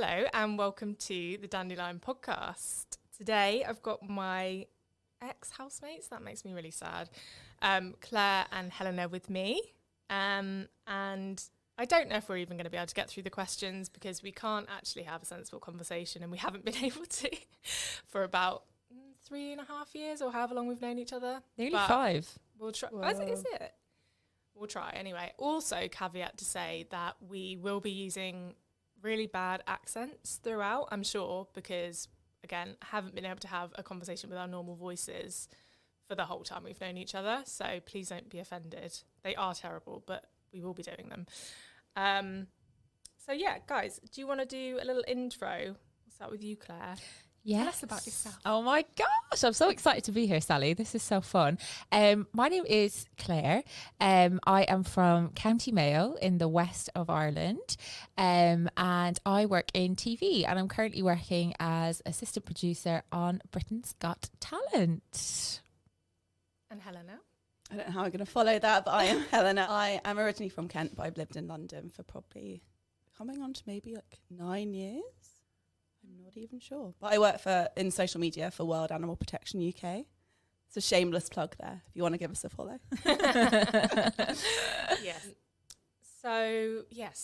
Hello and welcome to the Dandelion Podcast. Today I've got my ex-housemates, that makes me really sad, Claire and Helena with me. And I don't know if we're even going to be able to get through the questions because we can't actually have a sensible conversation and we haven't been able to for about 3.5 years or however long we've known each other. Nearly 5. We'll try. Is it? We'll try anyway. Also, caveat to say that we will be using really bad accents throughout, I'm sure, because, again, I haven't been able to have a conversation with our normal voices for the whole time we've known each other. So please don't be offended. They are terrible, but we will be doing them. So, yeah, guys, do you want to do a little intro? We'll start with you, Claire. Yes. Tell us about yourself. Oh my gosh, I'm so excited to be here, Sally. This is so fun. My name is Claire. I am from County Mayo in the west of Ireland, and I work in TV, and I'm currently working as assistant producer on Britain's Got Talent. And Helena? I don't know how I'm going to follow that, but I am Helena. I am originally from Kent, but I've lived in London for probably coming on to maybe like 9 years. I'm not even sure. But I work in social media for World Animal Protection UK. It's a shameless plug there if you want to give us a follow. Yes. So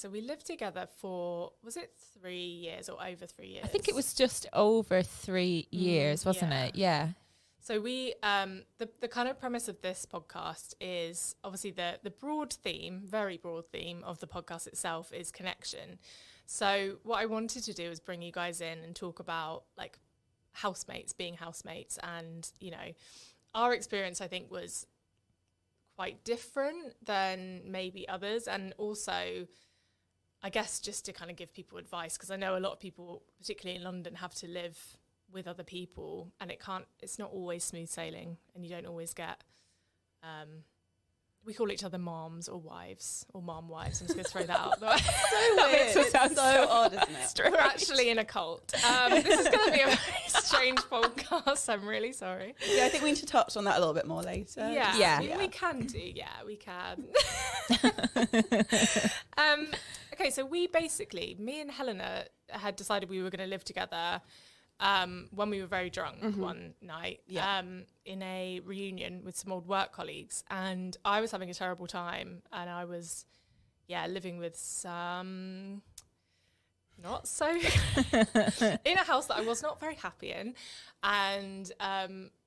we lived together for, was it 3 years or over 3 years? I think it was just over 3 years, wasn't it? Yeah. So we, the kind of premise of this podcast is obviously the broad theme, very broad theme of the podcast itself is connection. So what I wanted to do was bring you guys in and talk about like housemates, being housemates. And, you know, our experience, I think, was quite different than maybe others. And also, I guess just to kind of give people advice, because I know a lot of people, particularly in London, have to live with other people and it's not always smooth sailing and you don't always get, we call each other moms or wives or mom wives. I'm just going to throw that out there. So weird. It sounds so odd, isn't it? Strange. We're actually in a cult. This is going to be a very strange podcast. I'm really sorry. Yeah, I think we need to touch on that a little bit more later. Yeah. We can do. Yeah, we can. Okay, so me and Helena had decided we were going to live together when we were very drunk one night in a reunion with some old work colleagues, and I was having a terrible time, and I was living with some not so in a house that I was not very happy in, and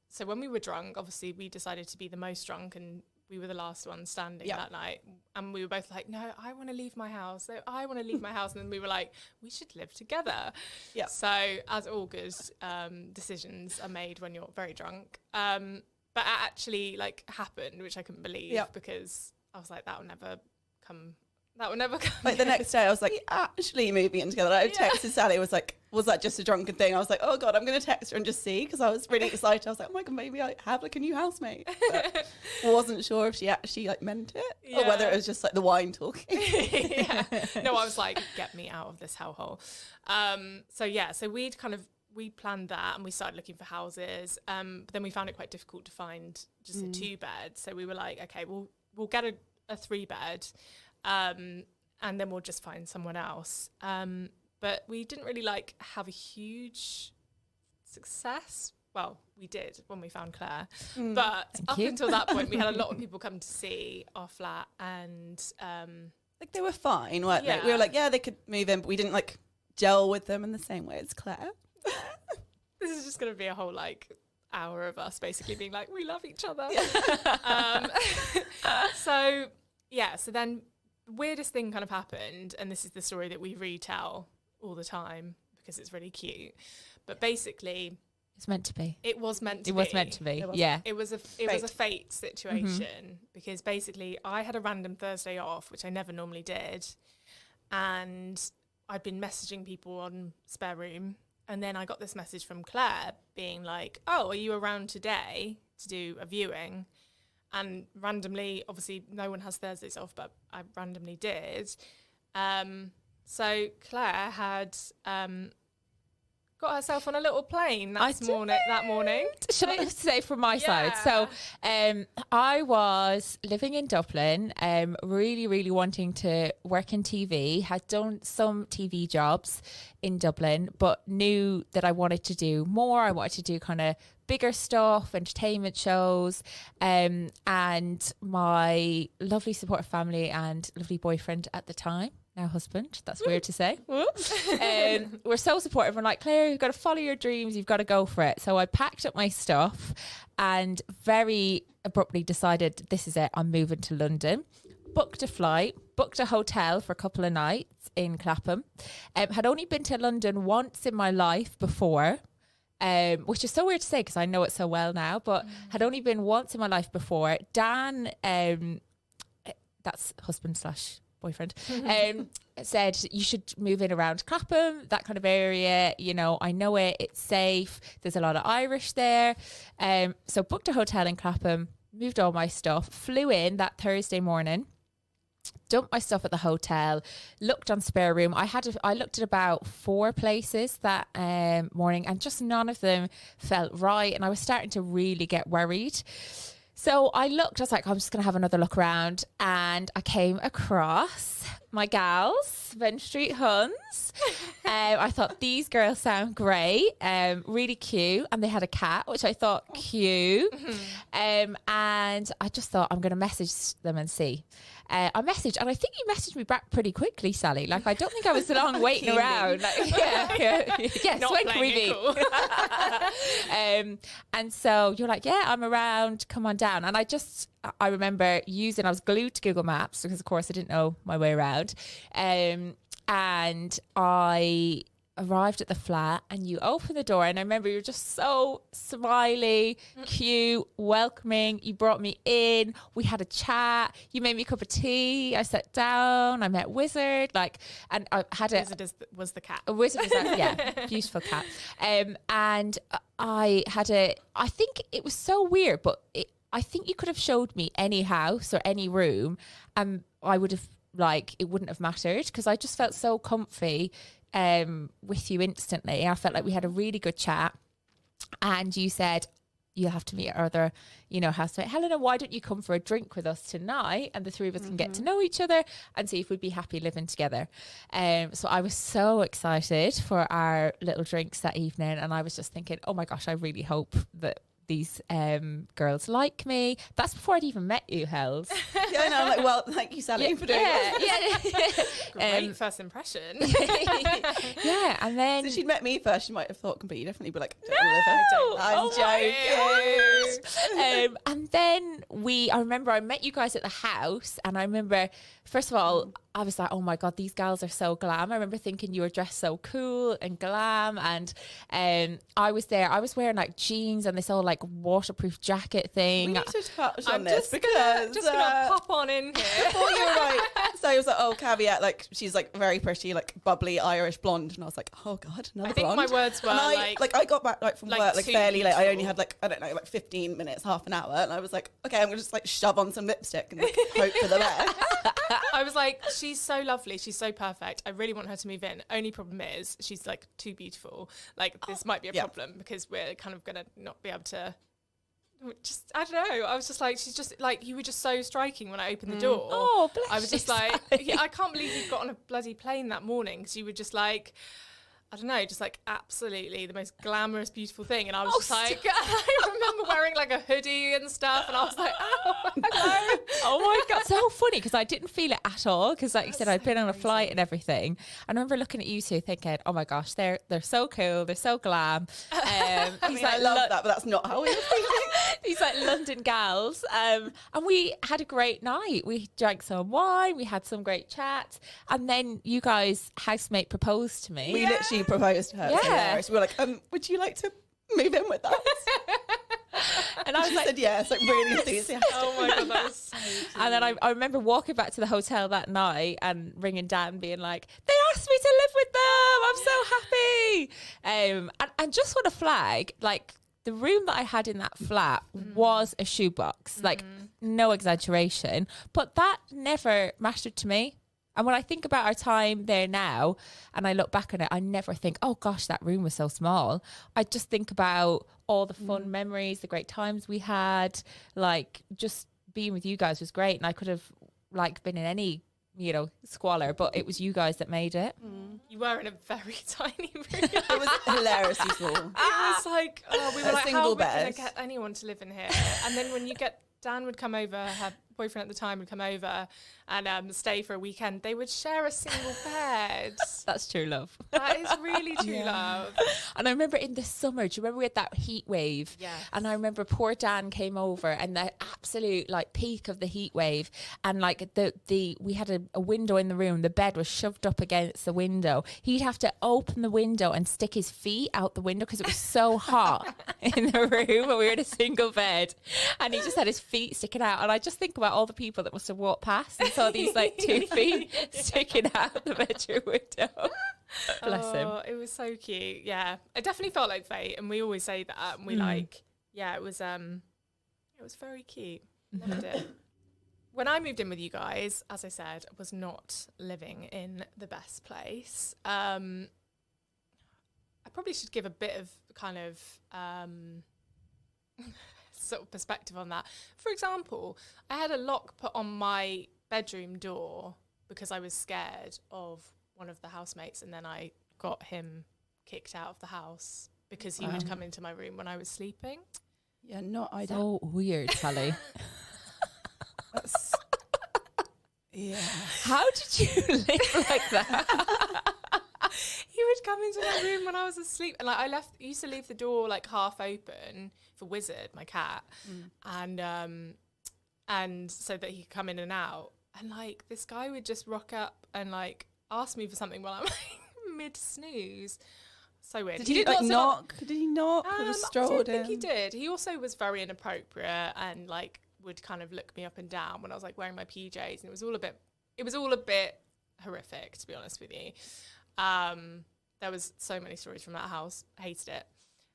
so when we were drunk, obviously we decided to be the most drunk, and we were the last one standing that night. And we were both like, no, I want to leave my house. No, I want to leave my house. And then we were like, we should live together. Yeah. So as all good decisions are made when you're very drunk. But it actually like happened, which I couldn't believe because I was like, that will never come. Like the next day I was like, actually moving in together. I texted Sally, was like, was that just a drunken thing? I was like, oh God, I'm going to text her and just see, because I was really excited. I was like, oh my God, maybe I have like a new housemate. But wasn't sure if she actually like meant it or whether it was just like the wine talking. No, I was like, get me out of this hellhole. So we planned that and we started looking for houses. But then we found it quite difficult to find just a 2-bed. So we were like, okay, we'll get a 3-bed. And then we'll just find someone else. But we didn't really have a huge success. Well, we did when we found Claire. But until that point, we had a lot of people come to see our flat, and like they were fine, weren't they? We were like, yeah, they could move in, but we didn't like gel with them in the same way as Claire. This is just going to be a whole hour of us basically being like, we love each other. So then weirdest thing kind of happened, and this is the story that we retell all the time because it's really cute. But basically, it's meant to be. It was meant to be. It was meant to be. It was a fate situation because basically I had a random Thursday off, which I never normally did, and I'd been messaging people on Spare Room, and then I got this message from Claire being like, "Oh, are you around today to do a viewing?" And randomly, obviously no one has Thursdays off, but I randomly did. So Claire had got herself on a little plane that morning. Should I say from my side? So I was living in Dublin, really, really wanting to work in TV, had done some TV jobs in Dublin, but knew that I wanted to do more. I wanted to do kind of bigger stuff, entertainment shows, and my lovely supportive family and lovely boyfriend at the time, now husband, that's weird to say, we're so supportive. We're like, Claire, you've got to follow your dreams, you've got to go for it. So I packed up my stuff and very abruptly decided, this is it, I'm moving to London. Booked a flight, booked a hotel for a couple of nights in Clapham. Had only been to London once in my life before, which is so weird to say because I know it so well now, but had only been once in my life before. Dan, that's husband / boyfriend, said you should move in around Clapham, that kind of area. You know, I know it, it's safe. There's a lot of Irish there. So booked a hotel in Clapham, moved all my stuff, flew in that Thursday morning, dumped my stuff at the hotel, looked on spare room. I looked at about 4 places that morning and just none of them felt right. And I was starting to really get worried. So I was like, I'm just going to have another look around. And I came across my gals, Ven Street Huns. I thought, these girls sound great, really cute. And they had a cat, which I thought cute. And I just thought, I'm going to message them and see. I messaged, and I think you messaged me back pretty quickly, Sally. Like, I don't think I was long waiting around. Like, yes, Not when can we be? cool. And so you're like, yeah, I'm around, come on down. And I remember I was glued to Google Maps because, of course, I didn't know my way around. And I arrived at the flat and you opened the door, and I remember you were just so smiley, cute, welcoming. You brought me in, we had a chat, you made me a cup of tea, I sat down, I met Wizard, and I had was the cat. A Wizard was yeah, beautiful cat. And I think it was so weird, but I think you could have showed me any house or any room and I would have, it wouldn't have mattered because I just felt so comfy with you instantly. I felt like we had a really good chat, and you said you'll have to meet our other, housemate Helena. Why don't you come for a drink with us tonight, and the 3 of us can get to know each other and see if we'd be happy living together. So I was so excited for our little drinks that evening, and I was just thinking, oh my gosh, I really hope that these girls like me. That's before I'd even met you, Hells. Yeah, I know. I'm like, well, thank you, Sally, for doing that. Great first impression. Yeah, and then so she'd met me first. She might have thought completely differently, but no, I'm joking. And then I remember I met you guys at the house, and I remember, first of all, I was like, oh my God, these gals are so glam. I remember thinking you were dressed so cool and glam. And I was there. I was wearing jeans and this whole waterproof jacket thing. We need to touch on this because just gonna pop on in here. Before you were right. So I was like, oh, caveat, she's very pretty, bubbly Irish blonde. And I was like, oh God, another blonde. I think my words were I got back from work fairly late. I only had 15 minutes, half an hour. And I was like, okay, I'm gonna just shove on some lipstick and hope for the best. I was like, she's so lovely, she's so perfect, I really want her to move in. Only problem is she's too beautiful. This might be a problem because we're kind of gonna not be able to I don't know. I was just she's just you were just so striking when I opened the door. Oh, bless I was just you, yeah, I can't believe you got on a bloody plane that morning because you were just I don't know, just absolutely the most glamorous, beautiful thing. And I was I remember wearing a hoodie and stuff. And I was like, oh, hello. Oh my God. So funny because I didn't feel it at all. Because like you said, I'd been on a flight and everything. I remember looking at you two thinking, oh my gosh, they're so cool. They're so glam. I love that, but that's not how we were thinking. These London gals. And we had a great night. We drank some wine. We had some great chats. And then you guys, housemate proposed to me. We literally proposed to her. Yeah. So we were like, would you like to move in with us? And I was said yes, really enthusiastic. Oh my God, that was so cute. And then I remember walking back to the hotel that night and ringing Dan being like, they asked me to live with them. I'm so happy. And just want to flag, the room that I had in that flat was a shoebox, no exaggeration. But that never mattered to me. And when I think about our time there now and I look back on it, I never think, oh gosh, that room was so small. I just think about all the fun memories, the great times we had. Like, just being with you guys was great. And I could have like been in any, you know, squalor, but it was you guys that made it. You were in a very tiny room. It was hilariously small. It was like, we were like, how are we going bed. to get anyone to live in here? And then when you get, Dan would come over, her boyfriend at the time would come over and stay for a weekend. They would share a single bed. That's true love. That is really true love. And I remember in the summer, do you remember we had that heat wave? Yeah. And I remember poor Dan came over and the absolute like peak of the heat wave. And like we had a window in the room. The bed was shoved up against the window. He'd have to open the window and stick his feet out the window because it was so hot in the room when we were in a single bed. And he just had his feet sticking out. And I just think about all the people that must have walked past and saw these like 2 feet sticking out the bedroom window. Bless him. It was so cute. Yeah, it definitely felt like fate, and we always say that. And we it was very cute. Loved it. When I moved in with you guys, as I said, I was not living in the best place. I probably should give a bit of kind of sort of perspective on that. For example, I had a lock put on my bedroom door because I was scared of one of the housemates, and then I got him kicked out of the house because he would come into my room when I was sleeping. Yeah, not ideal. So weird, Sally. Yeah. How did you live like that? He would come into my room when I was asleep, and like I used to leave the door like half open for Wizard, my cat, and so that he could come in and out. And like this guy would just rock up and like ask me for something while I'm like mid snooze. So weird. Did he like knock? Did he knock? Or just strolled in? I don't think he did. He also was very inappropriate and like would kind of look me up and down when I was like wearing my PJs, and it was all a bit horrific, to be honest with you. There was so many stories from that house. Hated it.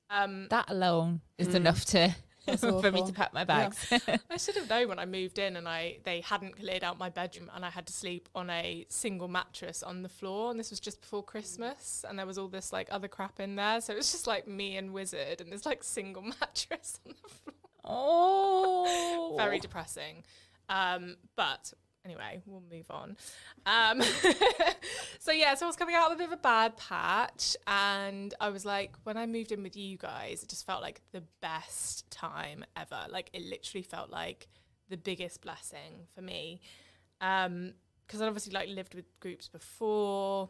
That alone is enough to for me to pack my bags. Yeah. I should have known when I moved in and they hadn't cleared out my bedroom and I had to sleep on a single mattress on the floor, and this was just before Christmas, and there was all this like other crap in there, so it was just like me and Wizard and this like single mattress on the floor. Oh, very depressing. But anyway, we'll move on. So I was coming out of a bit of a bad patch, and I was like, when I moved in with you guys, it just felt like the best time ever. Like it literally felt like the biggest blessing for me. Because I obviously like lived with groups before,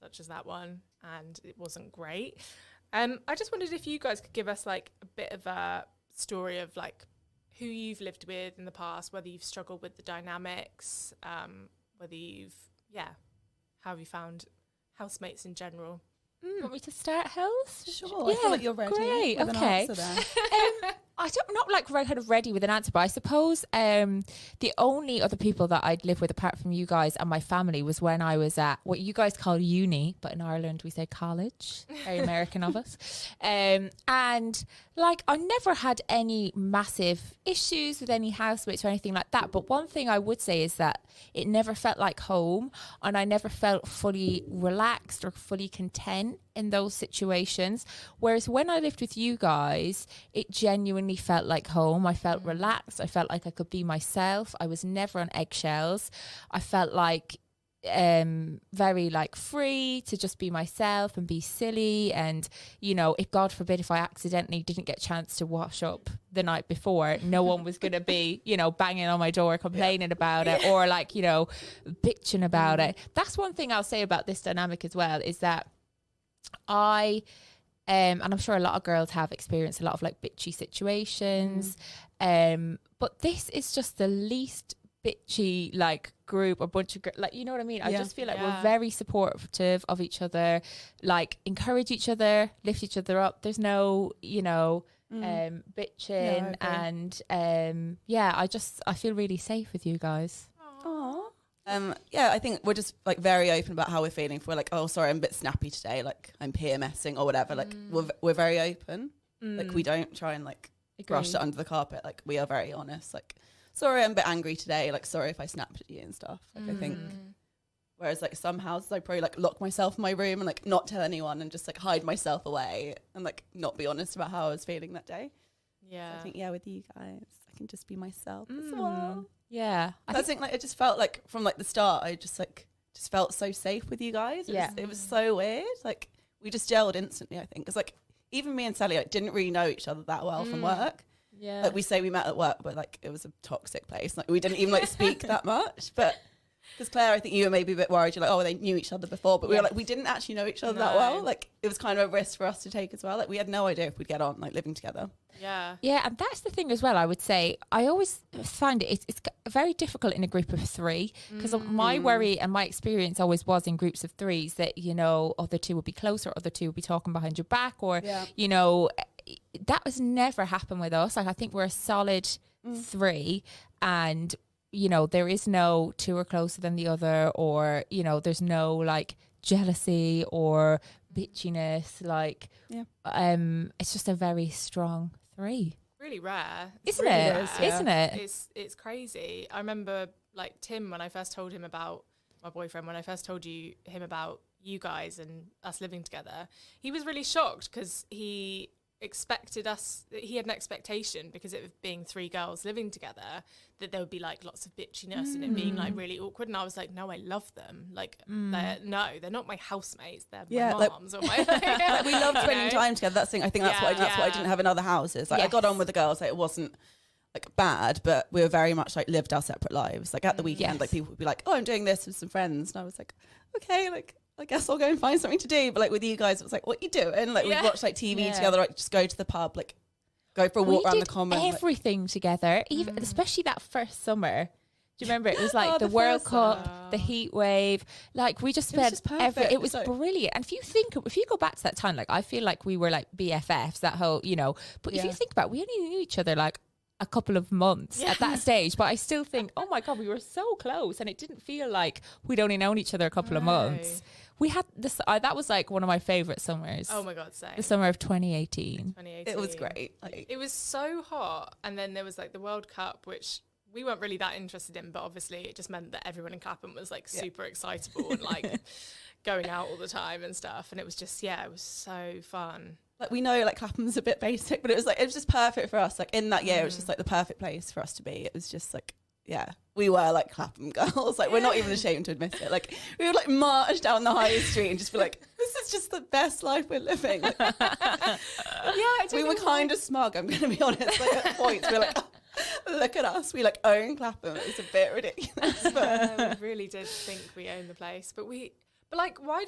such as that one, and it wasn't great. I just wondered if you guys could give us like a bit of a story of like who you've lived with in the past, whether you've struggled with the dynamics, whether how have you found housemates in general? Want me to start, Hells? Sure. I feel like you're ready. Great. With Okay. An answer there. I'm not like kind of ready with an answer, but I suppose the only other people that I'd live with apart from you guys and my family was when I was at what you guys call uni, but in Ireland we say college. Very American of us. And like I never had any massive issues with any housemates or anything like that. But one thing I would say is that it never felt like home, and I never felt fully relaxed or fully content in those situations. Whereas when I lived with you guys, it genuinely felt like home. I felt relaxed. I felt like I could be myself. I was never on eggshells. I felt like very like free to just be myself and be silly. And you know, if God forbid if I accidentally didn't get a chance to wash up the night before, no one was going to be, you know, banging on my door complaining about it or like, you know, bitching about it. That's one thing I'll say about this dynamic as well, is that and I'm sure a lot of girls have experienced a lot of like bitchy situations, but this is just the least bitchy like group or bunch of like, you know what I mean? I just feel like we're very supportive of each other, like encourage each other, lift each other up. There's no, you know, bitching, and I feel really safe with you guys. Aww. I think we're just like very open about how we're feeling. If we're like, oh, sorry, I'm a bit snappy today, like I'm PMSing or whatever, like we're very open. Like we don't try and like brush it under the carpet. Like we are very honest. Like, sorry, I'm a bit angry today. Like, sorry if I snapped at you and stuff. Like I think Whereas like some houses, I probably like lock myself in my room and like not tell anyone and just like hide myself away and like not be honest about how I was feeling that day. Yeah. So I think, with you guys, I can just be myself as well. Yeah. I think like it just felt like from like the start, I just felt so safe with you guys. It was so weird. Like we just gelled instantly, I think. Because like even me and Sally like, didn't really know each other that well from work. Yeah. Like we say we met at work, but like it was a toxic place. Like we didn't even like speak that much. But because Claire, I think you were maybe a bit worried. You're like, oh, they knew each other before, but we were like, we didn't actually know each other that well. Like it was kind of a risk for us to take as well. Like we had no idea if we'd get on like living together. Yeah. Yeah, and that's the thing as well, I would say. I always find it's very difficult in a group of 3 because my worry and my experience always was in groups of 3s that, you know, other 2 would be closer, other 2 would be talking behind your back or, you know, that was never happened with us. Like I think we're a solid 3 and you know, there is no 2 are closer than the other or, you know, there's no like jealousy or bitchiness. Like, it's just a very strong 3. Really rare. Isn't really it? rare. Isn't it? It's crazy. I remember like Tim, when I first told him about my boyfriend, when I first told him about you guys and us living together, he was really shocked because he had an expectation because it being 3 girls living together that there would be like lots of bitchiness and it being like really awkward, and I was like, no, I love them. Like they're not my housemates, they're my moms or my like, we love spending time together. That's the thing. I think that's what I didn't have in other houses. Like I got on with the girls, like it wasn't like bad, but we were very much like lived our separate lives. Like at the weekend, like people would be like, oh, I'm doing this with some friends, and I was like, okay, like I guess I'll go and find something to do. But like with you guys, it was like, what you doing? Like we'd watch like TV together, like just go to the pub, like go for a walk around the common. Everything together, even especially that first summer. Do you remember? It was like the World Cup, the heat wave. Like we just spent it was brilliant. And if you go back to that time, like I feel like we were like BFFs, that whole, you know, but if you think about it, we only knew each other like a couple of months at that stage, but I still think, oh my God, we were so close and it didn't feel like we'd only known each other a couple of months. We had this, that was like one of my favourite summers. Oh my God, same. The summer of 2018. It was great. Like, it was so hot. And then there was like the World Cup, which we weren't really that interested in, but obviously it just meant that everyone in Clapham was like super excitable and like going out all the time and stuff. And it was just, it was so fun. Like we know like Clapham's a bit basic, but it was just perfect for us. Like in that year, it was just like the perfect place for us to be. It was just like, we were like Clapham girls. Like we're not even ashamed to admit it. Like we would like march down the high street and just be like, this is just the best life we're living. Like, we were kind of smug, I'm going to be honest. Like at points we were like, look at us, we like own Clapham. It's a bit ridiculous. But we really did think we owned the place, but like why?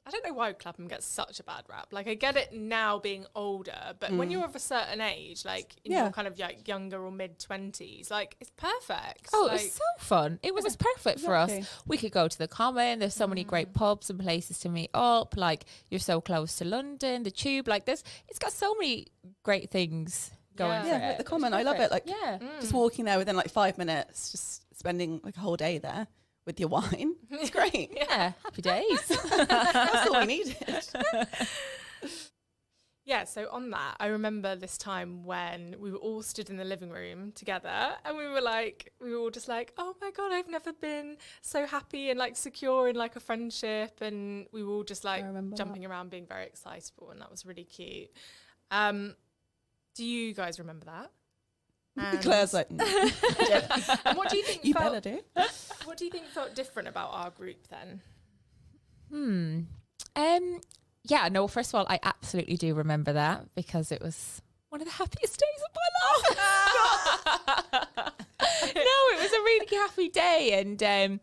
I don't know why Clapham gets such a bad rap. Like I get it now being older, but when you're of a certain age, like in your kind of like younger or mid-20s, like it's perfect. Oh, like, it was so fun. It was perfect for us. We could go to the Common. There's so many great pubs and places to meet up. Like you're so close to London, the Tube. Like it's got so many great things going for it. Like the Common, I love it. Like just walking there within like 5 minutes, just spending like a whole day there with your wine. It's great. Happy days. That's all we needed. So on that, I remember this time when we were all stood in the living room together and we were all just like, oh my God, I've never been so happy and like secure in like a friendship, and we were all just like jumping around being very excitable, and that was really cute. Do you guys remember that? And Claire's like, and what do you think? Better do. What do you think felt different about our group then? First of all, I absolutely do remember that because it was one of the happiest days of my life. It was a really happy day, and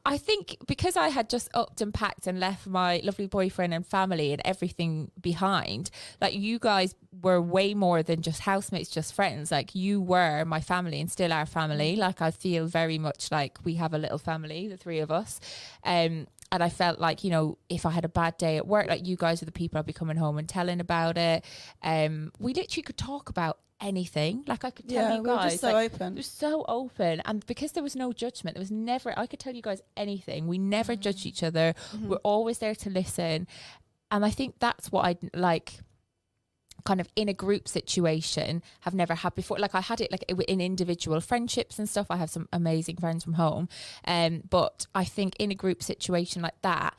I think because I had just upped and packed and left my lovely boyfriend and family and everything behind, like you guys were way more than just housemates, just friends. Like you were my family and still our family. Like I feel very much like we have a little family, the 3 of us. And I felt like, you know, if I had a bad day at work, like you guys were the people I'd be coming home and telling about it. We literally could talk about anything. Like I could tell you guys, we were just so open. It was so open, and because there was no judgment, there was never. I could tell you guys anything. We never judged each other. We're always there to listen, and I think that's what I like. kind of in a group situation have never had before. Like I had it like in individual friendships and stuff. I have some amazing friends from home, but I think in a group situation like that,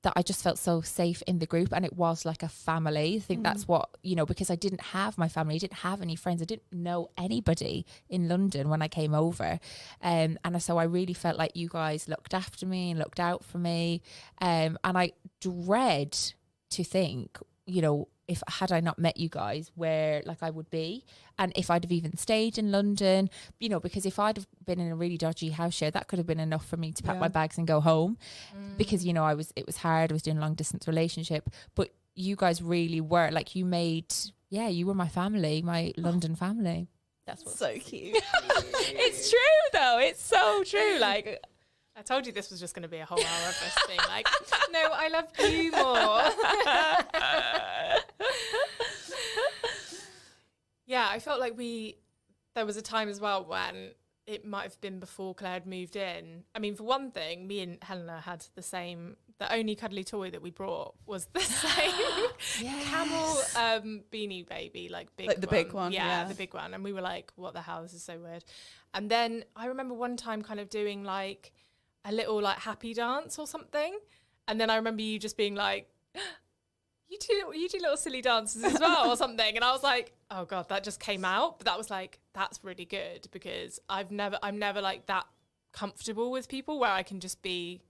that I just felt so safe in the group, and it was like a family. I think that's what, you know, because I didn't have my family, I didn't have any friends, I didn't know anybody in London when I came over, and so I really felt like you guys looked after me and looked out for me, and I dread to think, you know, if had I not met you guys, where like I would be, and if I'd have even stayed in London, you know, because if I'd have been in a really dodgy house share, that could have been enough for me to pack my bags and go home, because, you know, it was hard. I was doing a long distance relationship, but you guys really were like, you were my family, my London family. That's what's so cute. It's true though. It's so true. Like, I told you this was just going to be a whole hour of us being like, no, I love you more. Yeah, I felt like there was a time as well when it might have been before Claire had moved in. I mean, for one thing, me and Helena had the only cuddly toy that we brought was the same camel beanie baby, like the big one. Yeah, the big one. And we were like, what the hell, this is so weird. And then I remember one time kind of doing like a little like happy dance or something, and then I remember you just being like, you do little silly dances as well or something, and I was like, oh god, that just came out. But that was like, that's really good, because I'm never like that comfortable with people where I can just be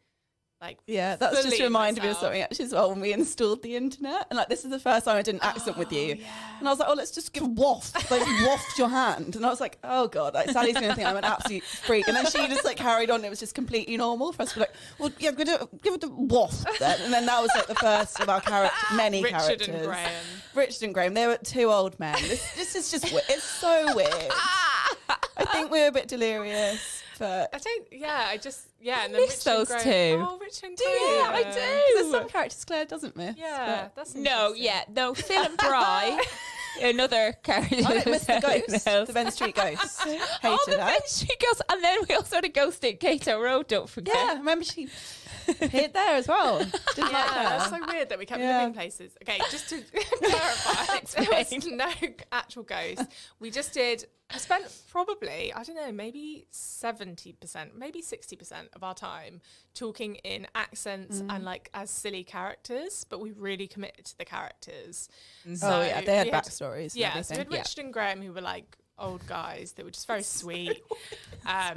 like, that's just reminded me of myself. something actually as well when we installed the internet, and like this is the first time I did an accent with you, and I was like, oh, let's just give a waft, like waft your hand, and I was like, oh god, like Sally's gonna think I'm an absolute freak, and then she just like carried on. It was just completely normal for us to be like, well, yeah, give it a waft then, and then that was like the first of our many Richard characters. and Graham. Richard and Graham, they were two old men. This is just it's so weird. I think we were a bit delirious. But I and then miss Richard and those Graham. two. Oh, Richard and do Graham. you? I do. There's some characters Claire doesn't miss. Yeah, that's No, interesting. Phil and Bri, another character. I don't miss the ghosts, the Ben Street ghosts. Hated the her. Ben Street Ghosts, and then we also had a ghost at Cato Road, don't forget. Yeah, remember she appeared there as well. Didn't like her. That's so weird that we kept moving places. Okay, just to clarify, there was no actual ghost. We just did. I spent probably, I don't know, maybe 70%, maybe 60% of our time talking in accents and like as silly characters, but we really committed to the characters. So they had backstories. Yeah, so we had Richard and Graham, who were like old guys that were just very sweet.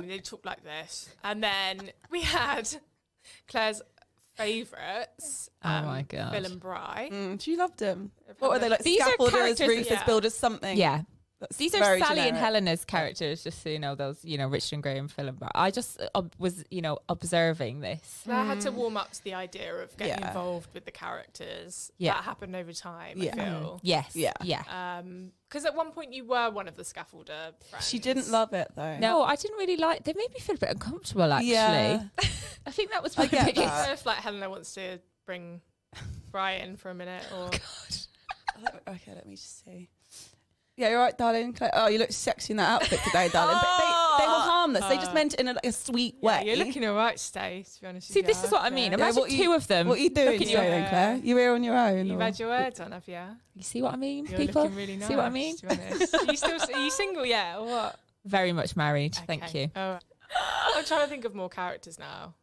They talked like this. And then we had Claire's favourites, oh my god, Phil and Bri. She loved them. What were they like? These are Scaffolders, characters roofers, that- builders, something. Yeah. These are very Sally and generic. Helena's characters, just so you know, those, you know, Richard and Graham, Phil and Bri. I just was, you know, observing this. Claire had to warm up to the idea of getting Yeah. involved with the characters. Yeah. That happened over time, Yeah. I feel. Yes. Yeah. Yeah. Because at one point you were one of the scaffolder friends. She didn't love it though. No, I didn't really like. They made me feel a bit uncomfortable. Actually, Yeah. I think that was I my get I biggest. don't know if like Helena wants to bring Brian for a minute or Okay, let me just see. Yeah, you're right, darling. Oh, you look sexy in that outfit today, darling. But they were harmless. They just meant it in a sweet way. you're looking alright today, to be honest See, with this you. is what I mean. Yeah. Imagine what you- two of them. What are you doing looking today at then, you. Claire? You're here on your own? You've or- had your words on, have you? You see what I mean, You're people? looking really nice. See what I mean? To be honest. Are you single yet or what? Very much married. Thank Okay. you. All right. I'm trying to think of more characters now.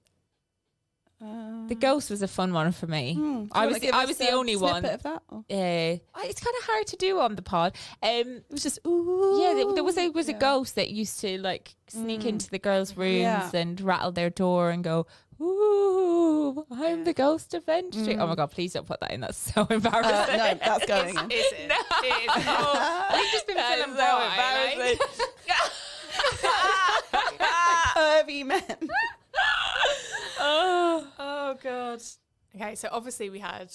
The ghost was a fun one for me. Do you I wanna was give I us was the a only one. snippet of that, or- It's kind of hard to do on the pod. It was just ooh. Yeah, there was a ghost that used to like sneak into the girls' rooms Yeah. and rattle their door and go, "Ooh, I'm the ghost of Ben Street." Oh my god, please don't put that in. That's so embarrassing. No, that's going in. Is it? It is. Oh, we've just been That feeling is so embarrassing. Pervy men. Oh god. Okay, so obviously we had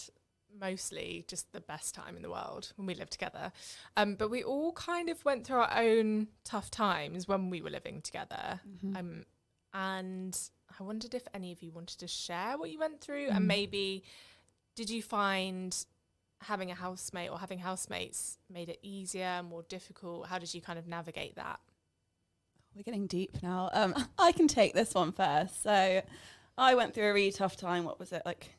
mostly just the best time in the world when we lived together, but we all kind of went through our own tough times when we were living together. And I wondered if any of you wanted to share what you went through, and maybe did you find having a housemate or having housemates made it easier, more difficult? How did you kind of navigate that? We're getting deep now. I can take this one first. So I went through a really tough time. What was it, like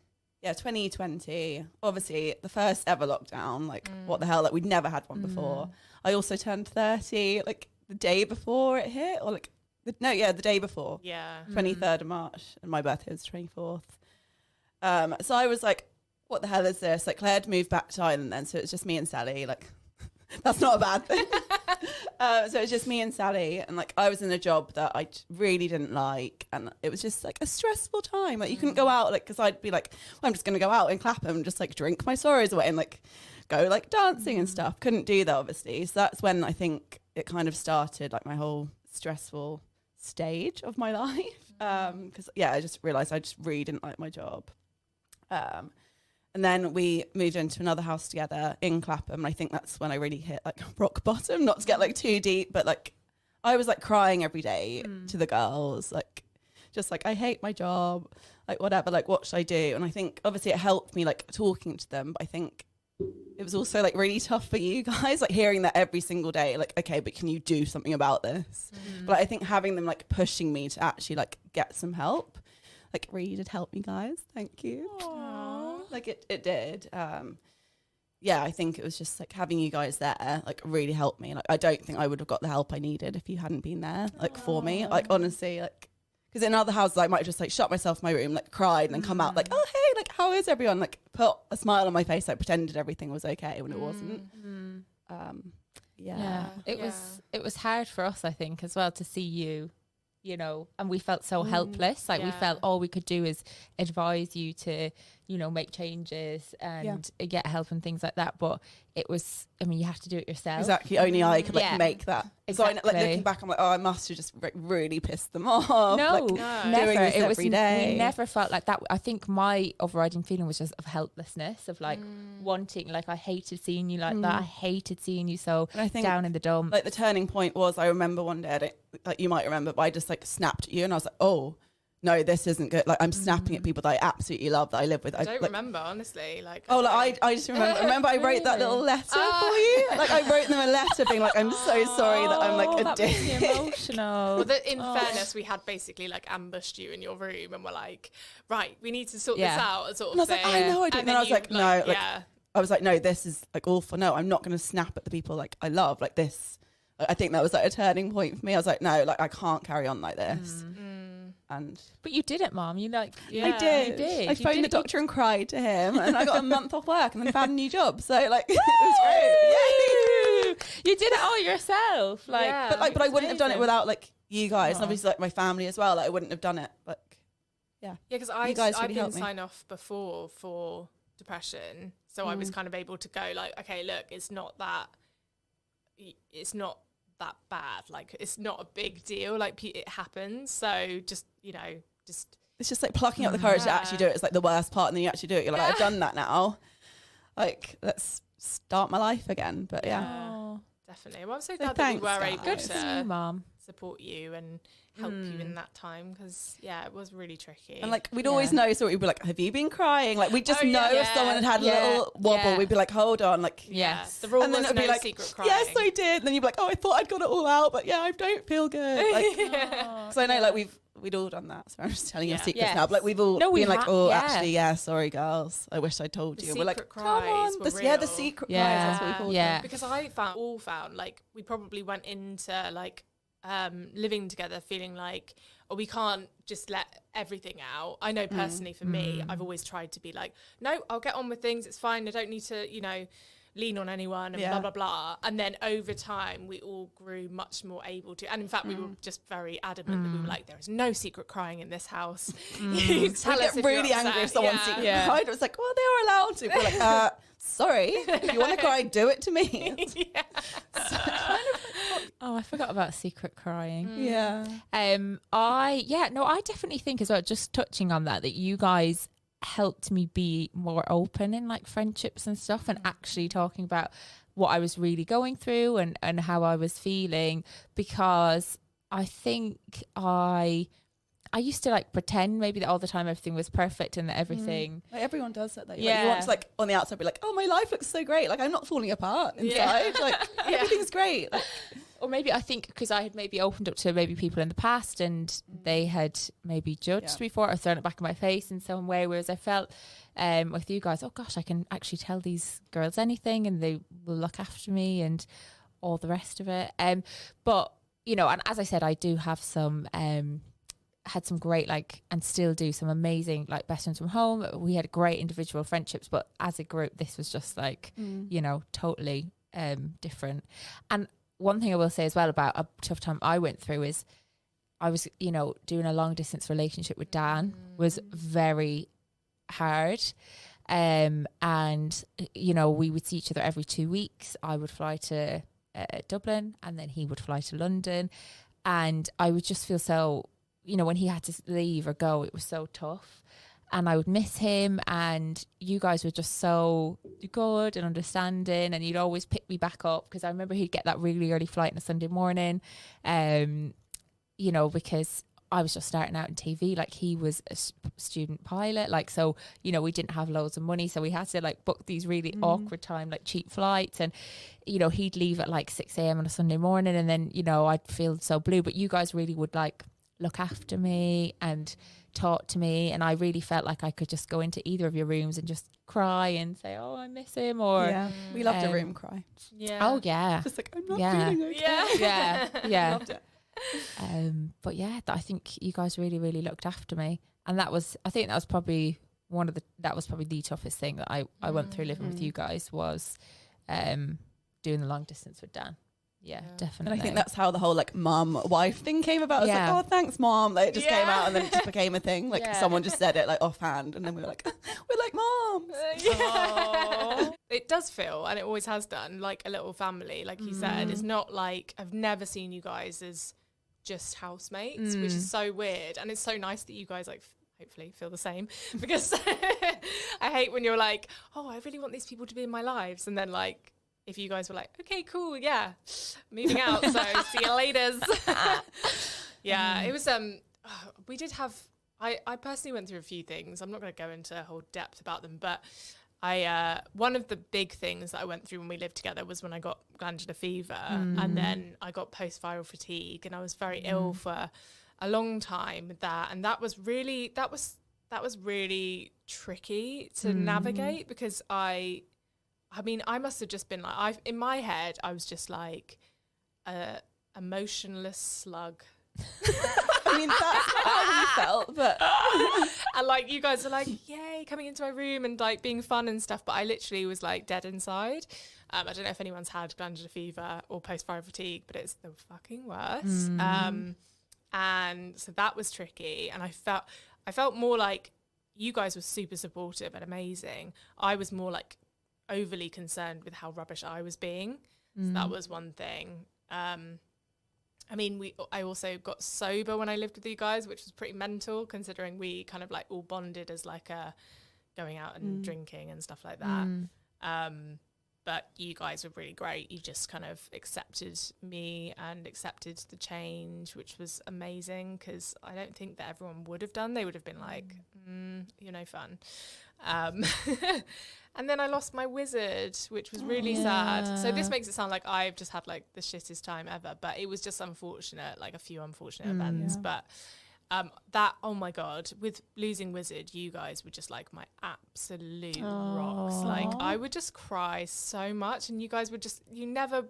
2020, obviously the first ever lockdown, like what the hell, like we'd never had one before. I also turned 30 like the day before it hit, or like the day before, 23rd of March, and my birthday was 24th. So I was like, what the hell is this? Like Claire had moved back to Ireland then, so it was just me and Sally. Like that's not a bad thing. So it was just me and Sally, and like I was in a job that I really didn't like, and it was just like a stressful time. Like you couldn't go out, like because I'd be like, well, I'm just gonna go out in Clapham and just like drink my sorrows away and like go like dancing and stuff. Couldn't do that obviously. So that's when I think it kind of started, like my whole stressful stage of my life. Because I just realised I just really didn't like my job. And then we moved into another house together in Clapham. And I think that's when I really hit like rock bottom, not to get like too deep, but like I was like crying every day to the girls, like just like, I hate my job, like whatever, like what should I do? And I think obviously it helped me like talking to them, but I think it was also like really tough for you guys, like hearing that every single day, like, okay, but can you do something about this? But I think having them like pushing me to actually like get some help, like really did help me, guys. Thank you. Aww. Like it did. I think it was just like having you guys there, like really helped me. Like I don't think I would have got the help I needed if you hadn't been there, like for me. Like honestly, like because in other houses I might have just like shut myself in my room, like cried, and then come out like, oh hey, like how is everyone? Like put a smile on my face, like pretended everything was okay when it wasn't. It was hard for us, I think, as well, to see you, you know, and we felt so helpless. Like we felt all we could do is advise you to, you know, make changes and get help and things like that. But it was, I mean, you have to do it yourself. Exactly. Only I could like make that. Exactly. So like looking back, I'm like, oh, I must have just like, really pissed them off. No, never. Doing this it every day. We never felt like that. I think my overriding feeling was just of helplessness, of like wanting, like I hated seeing you like that. I hated seeing you so and I think, down in the dumps. Like the turning point was, I remember one day, like you might remember, but I just like snapped at you and I was like, oh, no, this isn't good. Like I'm snapping at people that I absolutely love, that I live with. I don't like, remember, honestly. Like I just remember I wrote that little letter for you. Like I wrote them a letter being like, I'm so sorry that I'm like a dick. Emotional. Well, in fairness, we had basically like ambushed you in your room and we're like, right, we need to sort this out, sort of and I was thing. like, I know I didn't. And then I was like, no, like I was like, no, this is like awful. No, I'm not going to snap at the people like I love. Like this, I think that was like a turning point for me. I was like, no, like I can't carry on like this. But you did it, Mom. You like, I did. You did. I phoned the doctor and cried to him, and I got a month off work, and then found a new job. So like, it was great. You did it all yourself. Like, but I wouldn't have done it without like you guys, and obviously like my family as well. Like I wouldn't have done it. Like, because I've been signed off before for depression, so I was kind of able to go like, okay, look, it's not that bad, like it's not a big deal, like it happens, so just, you know, it's just like plucking up the courage to actually do it. It's like the worst part, and then you actually do it, you're like, I've done that now, like let's start my life again. But definitely. Well, I'm so glad that we were able to see you, Mom, support you and help you in that time, because it was really tricky. And like we'd always know, so we'd be like, have you been crying? Like we'd just know if someone had a little wobble, we'd be like, hold on, like the rule was it'd no be like, secret crying. Yes, I did. And then you'd be like, oh, I thought I'd got it all out, but I don't feel good. Like, so I know like we'd all done that. So I'm just telling you secrets now. But like we've all been like, oh, actually, sorry, girls, I wish I told you. We're like, come on, the secret cries. That's what we called them. Because I found like we probably went into like living together feeling like, oh, we can't just let everything out. I know personally for me, I've always tried to be like, no, I'll get on with things, it's fine, I don't need to, you know, lean on anyone and blah blah blah. And then over time we all grew much more able to, and in fact we were just very adamant that we were like, there is no secret crying in this house. You tell us if really you're angry if upset. someone secret cried. It was like, well, they are allowed to. We're like, sorry, if you want to cry, do it to me. Oh, I forgot about secret crying. I definitely think as well, just touching on that you guys helped me be more open in like friendships and stuff, and actually talking about what I was really going through and how I was feeling, because I think I used to like pretend maybe that all the time everything was perfect and that everything like everyone does that though. Like, you want to like on the outside be like, oh, my life looks so great, like I'm not falling apart inside. Like everything's great, like, Or maybe I think because I had maybe opened up to maybe people in the past and they had maybe judged before or thrown it back in my face in some way, whereas I felt with you guys, oh gosh, I can actually tell these girls anything and they will look after me and all the rest of it. But, you know, and as I said, I do have some... had some great and still do some amazing best friends from home. We had great individual friendships, but as a group this was just you know, totally different. And one thing I will say as well about a tough time I went through is I was, you know, doing a long distance relationship with Dan was very hard. And you know, we would see each other every 2 weeks. I would fly to Dublin and then he would fly to London, and I would just feel so, you know, when he had to leave or go, it was so tough and I would miss him, and you guys were just so good and understanding, and you'd always pick me back up because I remember he'd get that really early flight on a Sunday morning, you know, because I was just starting out in TV. He was a student pilot, so, you know, we didn't have loads of money, so we had to book these really awkward time, cheap flights, and, you know, he'd leave at 6 a.m. on a Sunday morning, and then, you know, I'd feel so blue, but you guys really would look after me and talk to me, and I really felt like I could just go into either of your rooms and just cry and say, oh, I miss him, or we loved a room cry. Oh yeah, just I'm not feeling okay. yeah Loved it. But yeah, I think you guys really, really looked after me, and I think that was probably the toughest thing that I went through living with you guys was doing the long distance with Dan. Yeah, definitely. And I think that's how the whole mum wife thing came about. It's oh, thanks, mom. It just came out, and then it just became a thing. Someone just said it offhand, and then we were we're like moms. It does feel, and it always has done, like a little family. Like you said, it's not I've never seen you guys as just housemates, which is so weird, and it's so nice that you guys hopefully feel the same, because I hate when you're oh, I really want these people to be in my lives, and then if you guys were okay, cool, yeah, moving out, so see you later. Yeah, it was, we did have, I personally went through a few things. I'm not going to go into a whole depth about them, but one of the big things that I went through when we lived together was when I got glandular fever, and then I got post-viral fatigue, and I was very ill for a long time with that, and that was really tricky to navigate, because I mean, I must have just been in my head, I was just a emotionless slug. I mean, that's how you felt, but... and you guys are yay, coming into my room and being fun and stuff, but I literally was dead inside. I don't know if anyone's had glandular fever or post-viral fatigue, but it's the fucking worst. And so that was tricky, and I felt more you guys were super supportive and amazing. I was more overly concerned with how rubbish I was being. So that was one thing. I mean, I also got sober when I lived with you guys, which was pretty mental, considering we kind of all bonded as a going out and drinking and stuff like that. But you guys were really great. You just kind of accepted me and accepted the change, which was amazing, because I don't think that everyone would have done. They would have been you're no fun. And then I lost my wizard, which was really sad. So this makes it sound like I've just had the shittest time ever, but it was just unfortunate, a few unfortunate events. But that, oh my God, with losing wizard, you guys were just my absolute rocks. I would just cry so much, and you guys would just, you never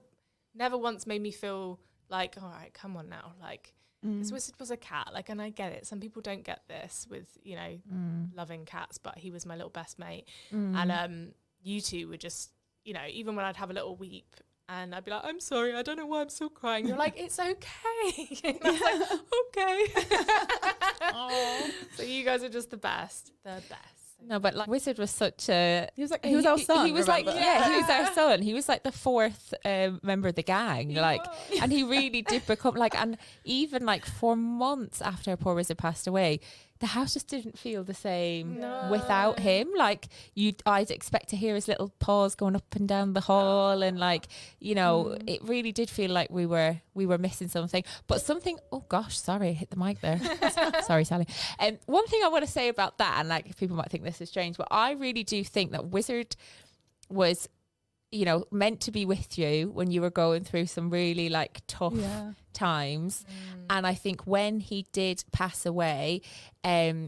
once made me feel all right, come on now, this wizard was a cat, and I get it. Some people don't get this with, you know, loving cats, but he was my little best mate. And you two were just, you know, even when I'd have a little weep and I'd be I'm sorry, I don't know why I'm still crying. You're it's okay. And I was okay. So you guys are just the best. No, but Wizard was such a... He was he was our son. He was he was our son. He was the fourth member of the gang. And he really did become and even for months after poor Wizard passed away, the house just didn't feel the same without him. I'd expect to hear his little paws going up and down the hall, and you know, it really did feel like we were missing something. But something, oh gosh, sorry, I hit the mic there. Sorry, Sally. One thing I want to say about that, and people might think this is strange, but I really do think that Wizard was, you know, meant to be with you when you were going through some really like tough times. And I think when he did pass away,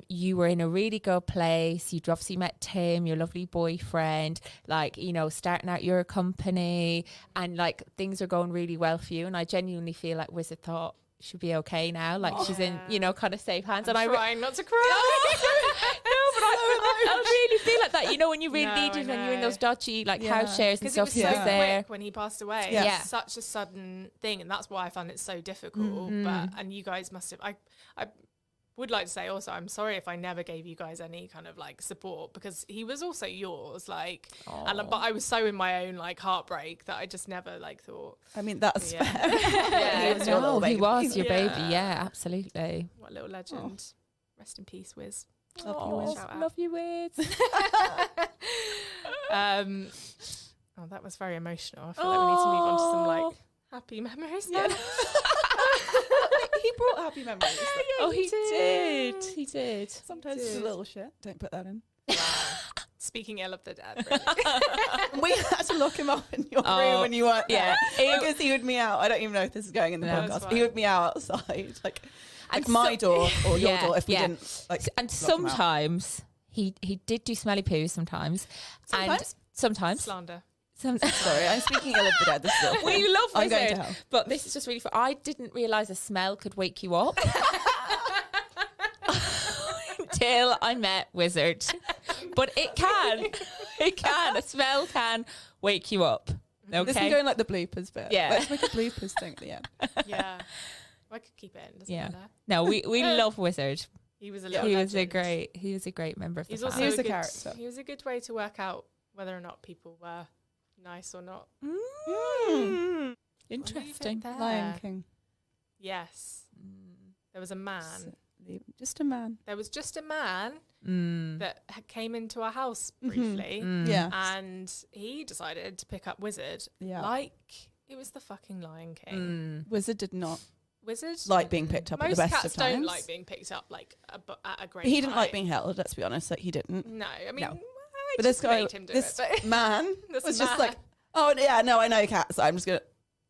you were in a really good place. You'd obviously met Tim, your lovely boyfriend, like, you know, starting out your company, and like things are going really well for you. And I genuinely feel like Wizard thought she'll be okay now, like she's in, you know, kind of safe hands. I'm and trying not to cry. But I really feel like that, you know, when you really needed, when you're in those dodgy like house shares and stuff. Because it was so there quick when he passed away. Yeah. It was such a sudden thing, and that's why I found it so difficult. But and you guys must have. I would like to say also, I'm sorry if I never gave you guys any kind of like support, because he was also yours, like, but I was so in my own like heartbreak that I just never like thought. I mean, that's fair. Yeah. He was your little baby. He was your baby. Yeah, absolutely. What a little legend. Rest in peace, Wiz. Love you, Wiz. That was very emotional. I feel like we need to move on to some like happy memories now. He brought happy memories. He did. Sometimes it's a little shit. Don't put that in. Wow. Speaking ill of the dead, really. We had to lock him up in your room when you weren't there. Yeah. Because he would me out. I don't even know if this is going in the podcast. But he would me out outside. Like And my door or your door if we didn't like. And sometimes he did do smelly poos sometimes. And sometimes. Slander. Sorry, I'm speaking ill of the dead. This is We love I'm going to Wizard, hell. but this is just really fun. I didn't realise a smell could wake you up until I met Wizard. But it can. A smell can wake you up. Okay. This can go in like the bloopers bit. Yeah. Let's make a bloopers thing at the end. Yeah. I could keep it in. Doesn't matter. No, we love Wizard. He was a little He legend. was a great member of the He's family. also He was a a good character. He was a good way to work out whether or not people were nice or not. Interesting. Lion King. Yes. There was a man. Just a man. There was just a man that came into our house briefly. Yeah. And he decided to pick up Wizard. Yeah. Like it was the fucking Lion King. Wizard did not Wizard like being picked up at most the best cats of times. don't like being picked up like at a great He didn't like height. being held, let's be honest. Like he didn't. No, I mean, No. I But just this guy, made him do this it. But man This was man. just like, oh yeah, no, I know cats. I'm just gonna.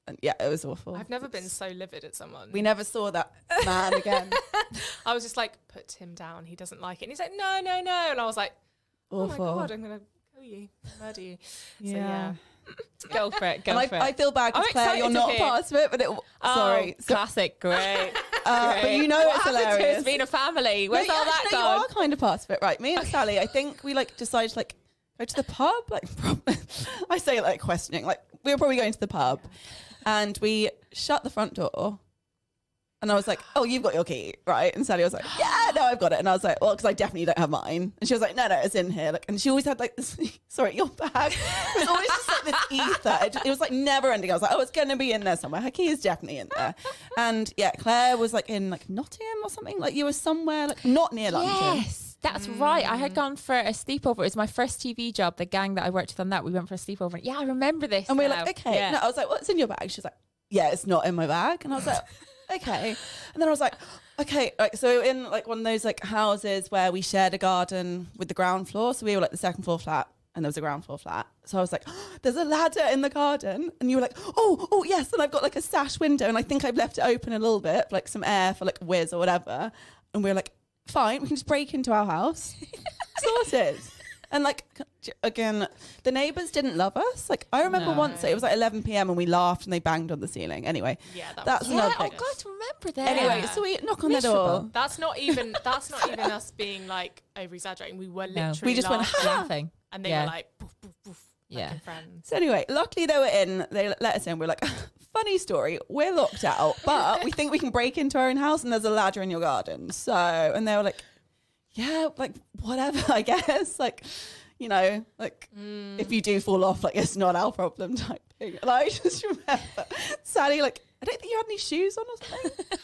And yeah, it was awful. I've never been so livid at someone. We never saw that man again. I was just like, put him down. He doesn't like it. And he's like, no. And I was like, Awful. oh my God, I'm going to kill you, murder you. So yeah. Go for it. And I feel bad because I'm Claire, excited you're to not hear. part of it, but sorry. So, Classic. Great. but you know it's hilarious. It's been a family. Where's all that you gone? are kind of part of it, right? Me and Sally, I think we like decided to like go to the pub. Like, I say it like questioning. Like we were probably going to the pub, and we shut the front door. And I was like, oh, you've got your key, right? And Sally was like, yeah, no, I've got it. And I was like, well, because I definitely don't have mine. And she was like, no, it's in here. Like, and she always had like this, sorry, your bag. It was always just like this ether. It was like never ending. I was like, oh, it's going to be in there somewhere. Her key is definitely in there. And yeah, Claire was like in like Nottingham or something. Like you were somewhere like not near London. Yes, that's right. I had gone for a sleepover. It was my first TV job. The gang that I worked with on that, we went for a sleepover. Yeah, I remember this. And we were now. like, okay. Yeah. No, I was like, what's in your bag? She was like, yeah, it's not in my bag. And I was like, okay. And then I was like, okay. Like, so we were in like one of those like houses where we shared a garden with the ground floor. So we were like the second floor flat and there was a ground floor flat. So I was like, oh, there's a ladder in the garden. And you were like, oh, yes. And I've got like a sash window and I think I've left it open a little bit, like some air for like whiz or whatever. And we were like, fine, we can just break into our house. Sorted. And like, again, the neighbours didn't love us. Like, I remember once it was like 11 p.m. and we laughed and they banged on the ceiling. Anyway, Yeah, that's was another Oh, thing. glad to remember that. Anyway, so we knock on the door. That's not even us being like over exaggerating. We were literally We just went, laughing, laughing. and they Yeah. were like, poof, poof, poof, Yeah. like friends. So anyway, luckily they were in. They let us in. We're like, funny story. We're locked out, but we think we can break into our own house and there's a ladder in your garden. So, and they were like, yeah, like whatever, I guess. Like, you know, like if you do fall off, like it's not our problem type thing. And I just remember Sally, like, I don't think you had any shoes on or something.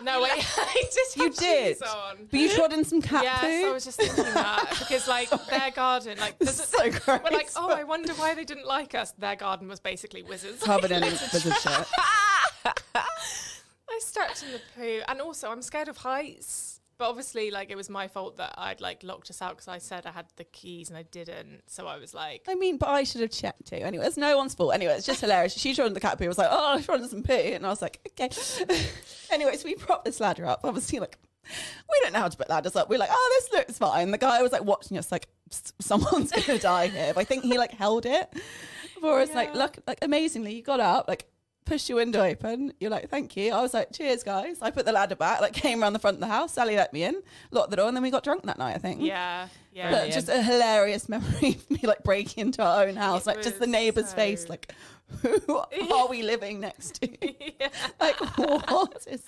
No, wait, I just You had did. shoes on. But you trod in some cat Yes, poo. I was just thinking that because like their garden, like This is so gross. we're like, oh, I wonder why they didn't like us. Their garden was basically Wizards. Covered in wizard shit. I stepped in the poo, and also I'm scared of heights. But obviously, like, it was my fault that I'd like locked us out because I said I had the keys and I didn't. So I was like, I mean, but I should have checked too. Anyway, it's no one's fault. Anyway, it's just hilarious. She joined the cat poo. I was like, oh, I wanted some poo. And I was like, okay. Anyway, so we propped this ladder up. Obviously, like, we don't know how to put ladders up. We're like, oh, this looks fine. The guy was like watching us like, someone's going to die here. But I think he like held it for us. Like, look, like amazingly, you got up, like, pushed your window open. You're like, thank you. I was like, cheers, guys. I put the ladder back, like came around the front of the house. Sally let me in, locked the door, and then we got drunk that night, I think. yeah. But just a hilarious memory of me like breaking into our own house, like just the neighbour's face, like, who are we living next to? Like, what is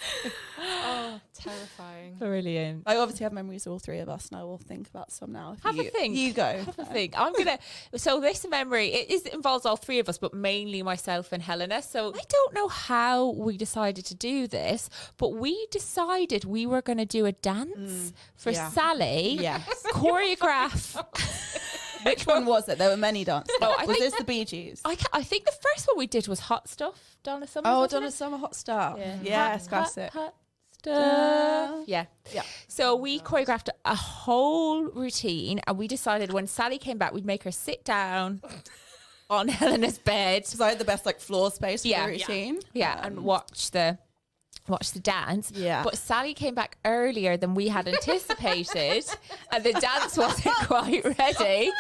terrifying. Brilliant. I obviously have memories of all three of us, and I will think about some now. Have a think. You go. Have a think. I'm gonna. So this memory, it involves all three of us, but mainly myself and Helena. So I don't know how we decided to do this, but we decided we were going to do a dance for Sally. Yes. Choreograph. Which one was it? There were many dances. Was this the Bee Gees? I think the first one we did was Hot Stuff. Donna Summer. Oh, Donna Summer, Hot Stuff. Yeah. Yes, classic. Hot Stuff. Yeah. So we choreographed a whole routine, and we decided when Sally came back, we'd make her sit down on Helena's bed. Because I had the best like floor space for the routine. Yeah, and watch the dance. Yeah. But Sally came back earlier than we had anticipated and the dance wasn't quite ready.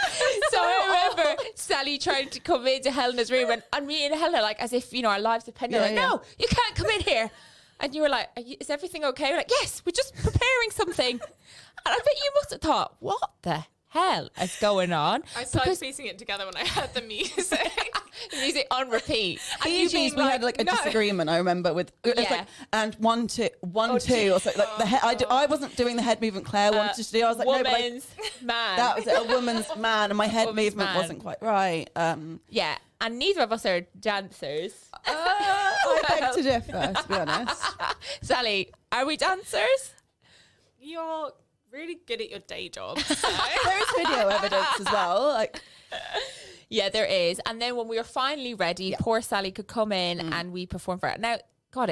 So I remember Sally trying to come into Helena's room and me and Helena, like, as if, you know, our lives depended on, no, you can't come in here. And you were like, is everything okay? We're like, yes, we're just preparing something. And I bet you must have thought, what the hell is going on? I started piecing it together when I heard the music. The music on repeat. And we had like a disagreement, I remember, with it was like, and 1 2 1 2 or something. Like the head, I wasn't doing the head movement Claire wanted to do. I was like, woman's man. That was it, a woman's man, and my head movement wasn't quite right. Yeah, and neither of us are dancers. I beg to differ, to be honest. Sally, are we dancers? You're really good at your day job. There is video evidence as well. Like, yeah, there is. And then when we were finally ready, poor Sally could come in and we performed for it. Now,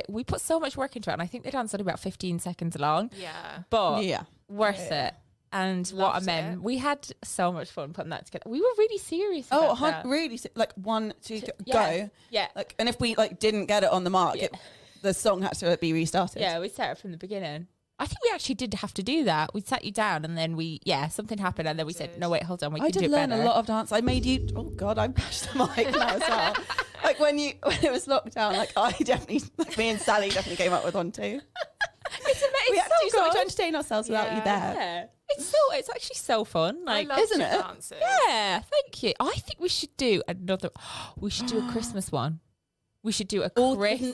we put so much work into it, and I think the dance was about 15 seconds long. Yeah. But worth it. And what a mem. We had so much fun putting that together. We were really serious about that. Really? Like 1 2 go. Yeah. Like, and if we like didn't get it on the mark, the song had to be restarted. Yeah, we started from the beginning. I think we actually did have to do that. We sat you down and then something happened and then we said, no, wait, hold on, we can do it better. I did learn a lot of dance. I made you, oh God, I pushed the mic now as well. Like when it was lockdown, like me and Sally definitely came up with one too. It's amazing. We had to do something to entertain ourselves without you there. Yeah. It's actually so fun. Like, isn't it? Dances. Yeah, thank you. I think we should do we should do a Christmas one. We should do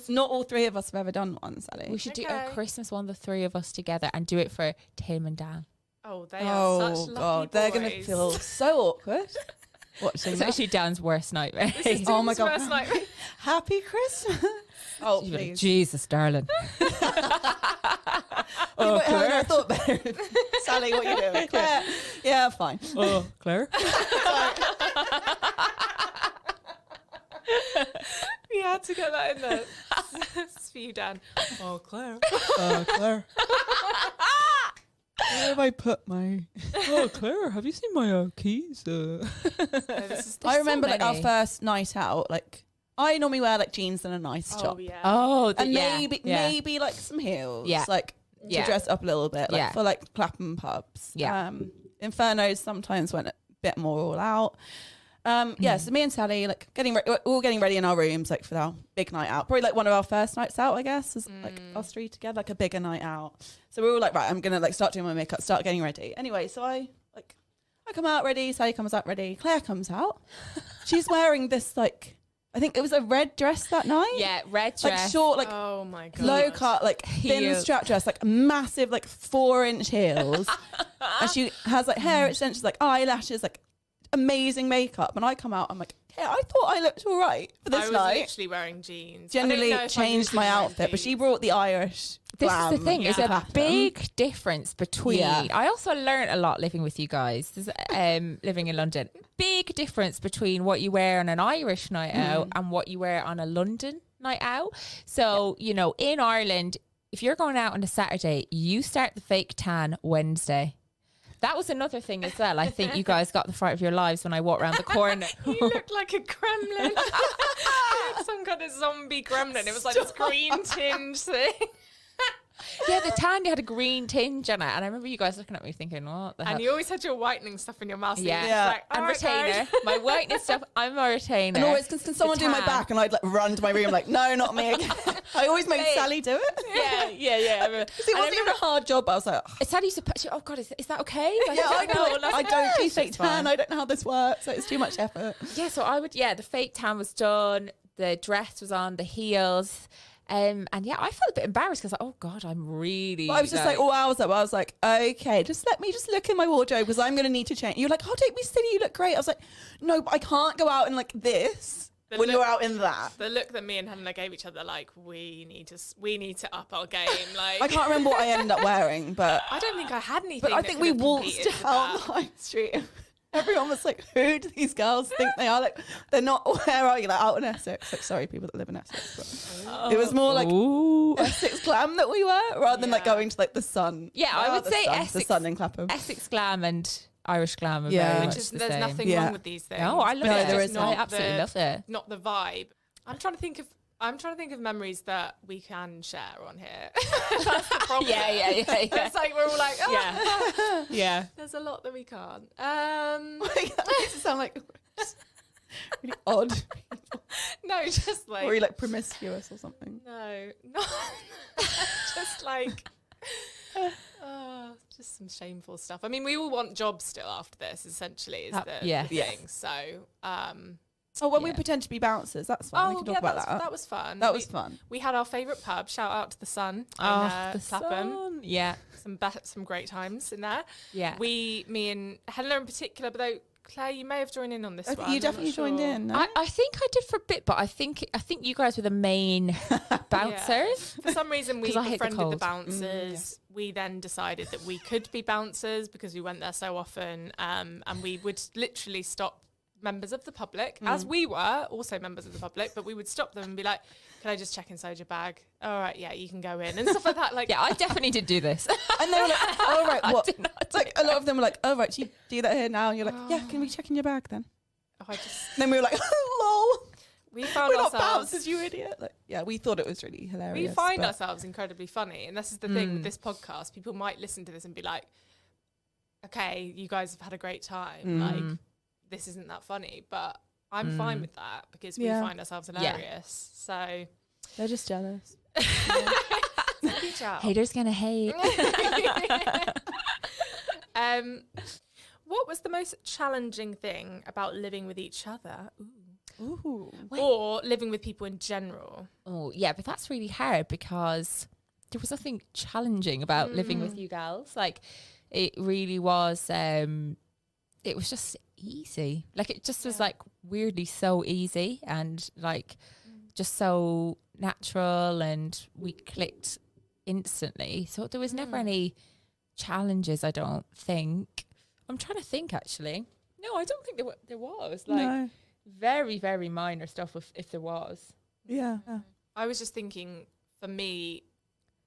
not all three of us have ever done one, Sally. We should do a Christmas one, the three of us together, and do it for Tim and Dan. Oh, they are such lovely boys. They're going to feel so awkward watching It's actually Dan's worst nightmare. Oh my God. Worst nightmare. Happy Christmas. Oh, please. Jesus, darling. Oh, Claire. I thought better. Sally, what are you doing? Claire. Yeah, fine. Oh, Claire. We had to get that in there. It's for you, Dan. Oh, Claire. Claire. Where have I put my... Oh, Claire, have you seen my keys? I remember like our first night out, like I normally wear like jeans and a nice top. Yeah. Oh, and maybe like some heels. Yeah. Like to dress up a little bit, like for like Clapham pubs. Yeah. Infernos sometimes went a bit more all out. So me and Sally like we're all getting ready in our rooms like for our big night out. Probably like one of our first nights out, I guess, is like us three together, like a bigger night out. So we're all like, right, I'm gonna like start doing my makeup, start getting ready. Anyway, so I come out ready, Sally comes out ready, Claire comes out. She's wearing this like, I think it was a red dress that night. Yeah, red dress. Like short, like oh my God, low cut, like thin strap dress, like massive, like 4-inch heels. And she has like hair extensions, like eyelashes, like amazing makeup. And I come out, I'm like, yeah, I thought I looked all right for this night. I was literally wearing jeans. Generally changed my outfit, but she brought the Irish glam. This is the thing. There's a big difference between... Yeah. I also learned a lot living with you guys, living in London. Big difference between what you wear on an Irish night out and what you wear on a London night out. So, you know, in Ireland... if you're going out on a Saturday, you start the fake tan Wednesday. That was another thing as well. I think you guys got the fright of your lives when I walked around the corner. You looked like a gremlin. You looked some kind of zombie gremlin. It was like this green tinge thing. Yeah, the tan, you had a green tinge on it. And I remember you guys looking at me thinking, what the hell? And you always had your whitening stuff in your mouth. So Yeah. like, And right, retainer. My whiteness stuff, I'm a retainer. And always, can someone do my back? And I'd like run to my room like, no, not me again. I always made Sally do it. Yeah. It wasn't even a hard job, but I was like, Sally used to put, oh God, is that okay? Like, yeah, I don't do it's fake fine. tan. I don't know how this works. So it's too much effort. Yeah, so I would, the fake tan was done, the dress was on, the heels. And yeah, I felt a bit embarrassed because oh God, I'm really. But I was just like all hours up. I was like, okay, just let me just look in my wardrobe because I'm going to need to change. You're like, oh, don't be silly. You look great. I was like, no, but I can't go out in like this when you're out in that. The look that me and Helena gave each other, like, we need to up our game. Like, I can't remember what I ended up wearing, but I don't think I had anything. But I think we walked down the high street. Everyone was like, who do these girls think they are? Like, they're not, where are you? Like, out in Essex. Like, sorry, people that live in Essex. But it was more like Essex glam that we were, rather than like going to like the Sun. Yeah, I would say Sun, Essex. The Sun in Clapham. Essex glam and Irish glam are Yeah. very Which much is, the there's same. nothing wrong with these things. No, I love No, it. there is I absolutely love it. Not the vibe. I'm trying to think of memories that we can share on here. That's the problem. Yeah. It's like we're all like, oh, Yeah. there's a lot that we can't. That makes it sound like really odd. No, just like. Or are you like promiscuous or something? No, just like. Just some shameful stuff. I mean, we all want jobs still after this, essentially, is the thing. So, oh, when we pretend to be bouncers, that's fun. We can talk about that. That was fun. That was fun. We had our favourite pub. Shout out to the Sun in The Clapham. Sun. Yeah. Some great times in there. Yeah. Me and Helena in particular, but though Claire, you may have joined in on this one. You definitely joined in. No? I think I did for a bit, but I think you guys were the main bouncers. For some reason, we 'Cause I hate the befriended the cold. bouncers. We then decided that we could be bouncers because we went there so often, and we would literally stop members of the public, as we were also members of the public, but we would stop them and be like, can I just check inside your bag? All right, yeah, you can go in and stuff like that. Like, Yeah, I definitely did do this. And they were like, oh, right, what? did not do Like, a lot of them were like, oh, right, do you do that here now? And you're like, yeah, can we check in your bag then? I just And then we were like, lol. we found We're not ourselves. bouncers, you idiot. Like, yeah, we thought it was really hilarious. We find but- ourselves incredibly funny, and this is the thing with this podcast. People might listen to this and be like, okay, you guys have had a great time. Like, this isn't that funny, but I'm fine with that because we find ourselves hilarious. So They're just jealous. good job. Haters gonna hate. What was the most challenging thing about living with each other? Ooh. Or living with people in general? Oh, yeah, but that's really hard because there was nothing challenging about living with you gals. Like, it really was, it was just easy. Like, it just was, like, weirdly so easy and, like, just so natural, and we clicked instantly. So there was never any challenges, I don't think. I'm trying to think, actually. No, I don't think there was. Like, No. very, very minor stuff if there was. Yeah. I was just thinking, for me,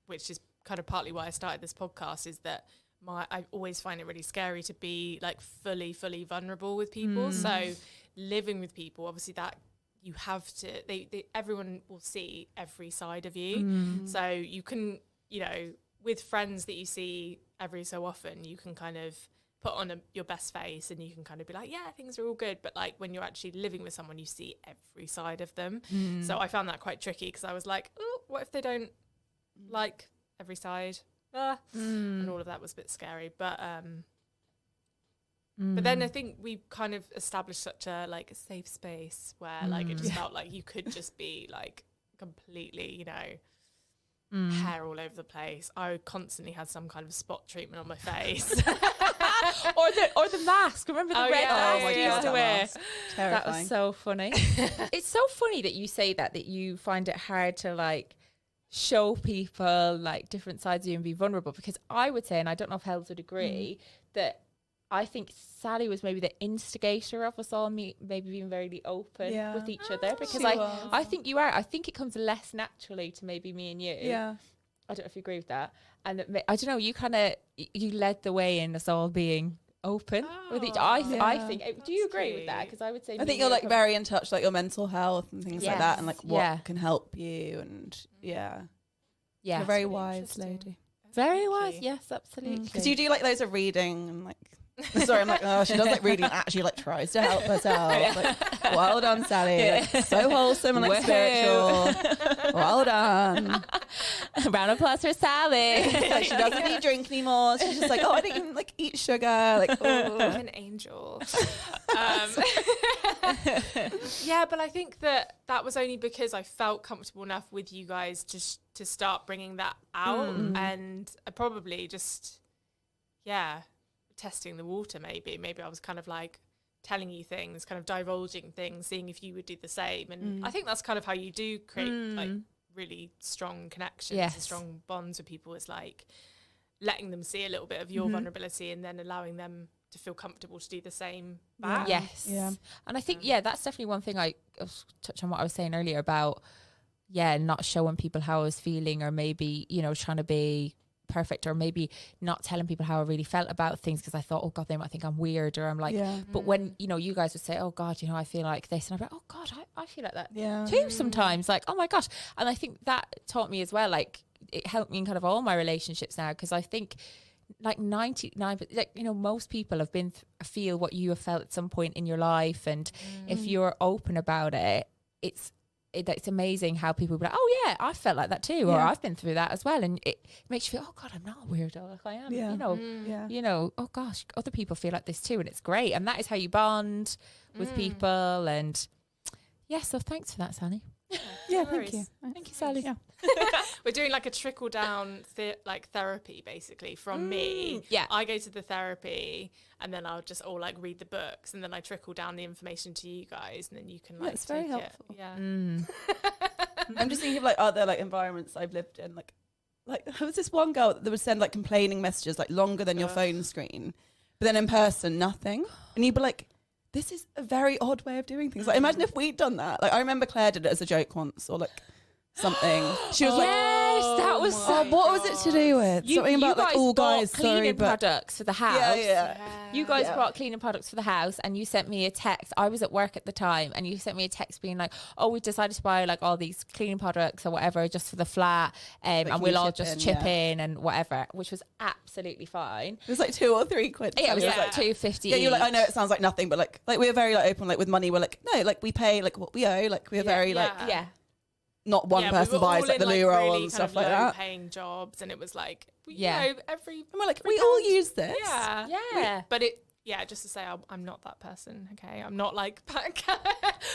which is kind of partly why I started this podcast, is that I always find it really scary to be like fully vulnerable with people. So living with people, obviously that you have to, everyone will see every side of you. So you can, with friends that you see every so often, you can kind of put on your best face and you can kind of be like, yeah, things are all good. But like when you're actually living with someone, you see every side of them. So I found that quite tricky because I was like, oh, what if they don't like every side? And all of that was a bit scary. But then I think we kind of established such a like a safe space where like it just felt like you could just be like completely, hair all over the place. I constantly had some kind of spot treatment on my face. or the mask. Remember the red mask you used to wear? Terrifying. That was so funny. It's so funny that you say that you find it hard to like show people like different sides of you and be vulnerable, because I would say, and I don't know if Hells would agree, that I think Sally was maybe the instigator of us all maybe being very open with each other, because I think you are. I think it comes less naturally to maybe me and you. Yeah. I don't know if you agree with that. And I don't know, you led the way in us all being open with each. I think. Do you agree with that? Because I would say I think you're like very in touch, like your mental health and things like that, and like what can help you, and you're a very wise lady. Very wise, yes, absolutely. Because you do like loads of reading and like. Sorry, I'm like, oh, she does like reading and actually like tries to help herself. Like, well done, Sally. Like, so wholesome and like spiritual. Well done. Round of applause for Sally. Like, she doesn't eat drink anymore. She's just like, oh, I don't even like eat sugar. Like, oh. I'm an angel. Yeah, but I think that was only because I felt comfortable enough with you guys to start bringing that out, and I probably just, testing the water. Maybe I was kind of like telling you things, kind of divulging things, seeing if you would do the same. And I think that's kind of how you do create like really strong connections and strong bonds with people, is like letting them see a little bit of your vulnerability and then allowing them to feel comfortable to do the same back. And I think that's definitely one thing. I'll touch on what I was saying earlier about not showing people how I was feeling, or maybe trying to be perfect, or maybe not telling people how I really felt about things because I thought, oh God, they might think I'm weird, or I'm like, but when you guys would say, oh God, I feel like this, and I'm like, oh God, I feel like that too sometimes, like, oh my gosh. And I think that taught me as well, like it helped me in kind of all my relationships now, because I think like 99, like most people have feel what you have felt at some point in your life, and if you're open about it, it's amazing how people be like, oh yeah, I felt like that too, or I've been through that as well, and it makes you feel, oh God, I'm not a weirdo, like I am. Oh gosh, other people feel like this too, and it's great, and that is how you bond with people. And so thanks for that, Sally. Thank you, Sally. We're doing like a trickle down therapy basically from me. I go to the therapy, and then I'll just all like read the books, and then I trickle down the information to you guys, and then you can like it's very helpful. It. I'm just thinking of like other like environments I've lived in, like there was this one girl that would send like complaining messages like longer than your phone screen, but then in person nothing, and you'd be like, this is a very odd way of doing things. Like, imagine if we'd done that. Like, I remember Claire did it as a joke once, or like something. She was like, yes, that was what was it to do with? Something about like all guys cleaning products for the house. You guys Yeah. brought cleaning products for the house, and you sent me a text. I was at work at the time, and you sent me a text being like, oh, we decided to buy like all these cleaning products or whatever just for the flat, and we'll all just chip in and whatever, which was absolutely fine. It was like 2 or 3 quid. Yeah, it was like $2.50. Yeah, you're like, I know it sounds like nothing, but like we're very like open, like with money. We're like, no, like we pay like what we owe. Like we're very like not one person buys like the loo roll really and stuff like that. Paying jobs, and it was like every. And we're like, we all use this. But just to say, I'm not that person. Okay, I'm not like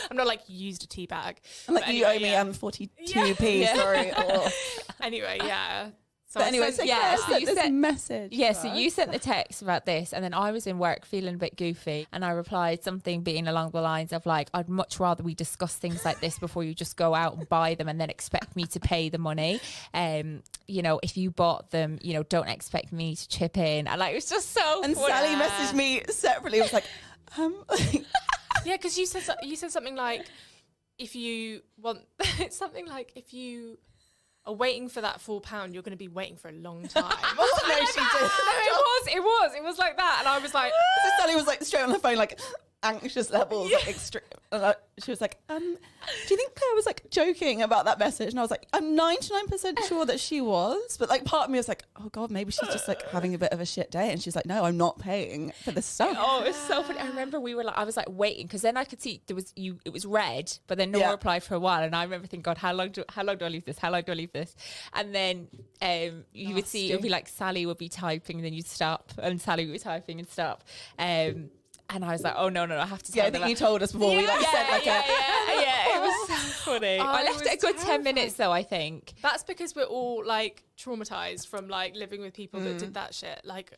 I'm not like used a tea bag. And like you owe me 42p. Sorry. Anyway, So but anyway, so you sent this message. Yeah, so you sent the text about this, and then I was in work feeling a bit goofy, and I replied something being along the lines of like, I'd much rather we discuss things like this before you just go out and buy them and then expect me to pay the money. If you bought them, don't expect me to chip in. And like, it was just so And funny. Sally messaged me separately. It was like, yeah, because you said something like, if you want, it's something like, if you are waiting for that £4, you're going to be waiting for a long time. No, she did. It was like that, and I was like, so Sally was like straight on the phone, like anxious levels, like extreme. And she was like, do you think Claire was like joking about that message? And I was like, I'm 99% sure that she was, but like part of me was like, oh God, maybe she's just like having a bit of a shit day. And she's like, no, I'm not paying for this stuff. Oh, it was so funny. I remember I was like waiting, because then I could see it was red, but then no one replied for a while, and I remember thinking, God, how long do I leave this? How long do I leave this? And then you would see it would be like Sally would be typing, and then you'd stop, and Sally would be typing and stop. And I was like, oh no, I have to tell them. I think you told us before we like said like it was so funny. I left it a good 10 minutes though, I think. That's because we're all like traumatized from like living with people that did that shit. Like,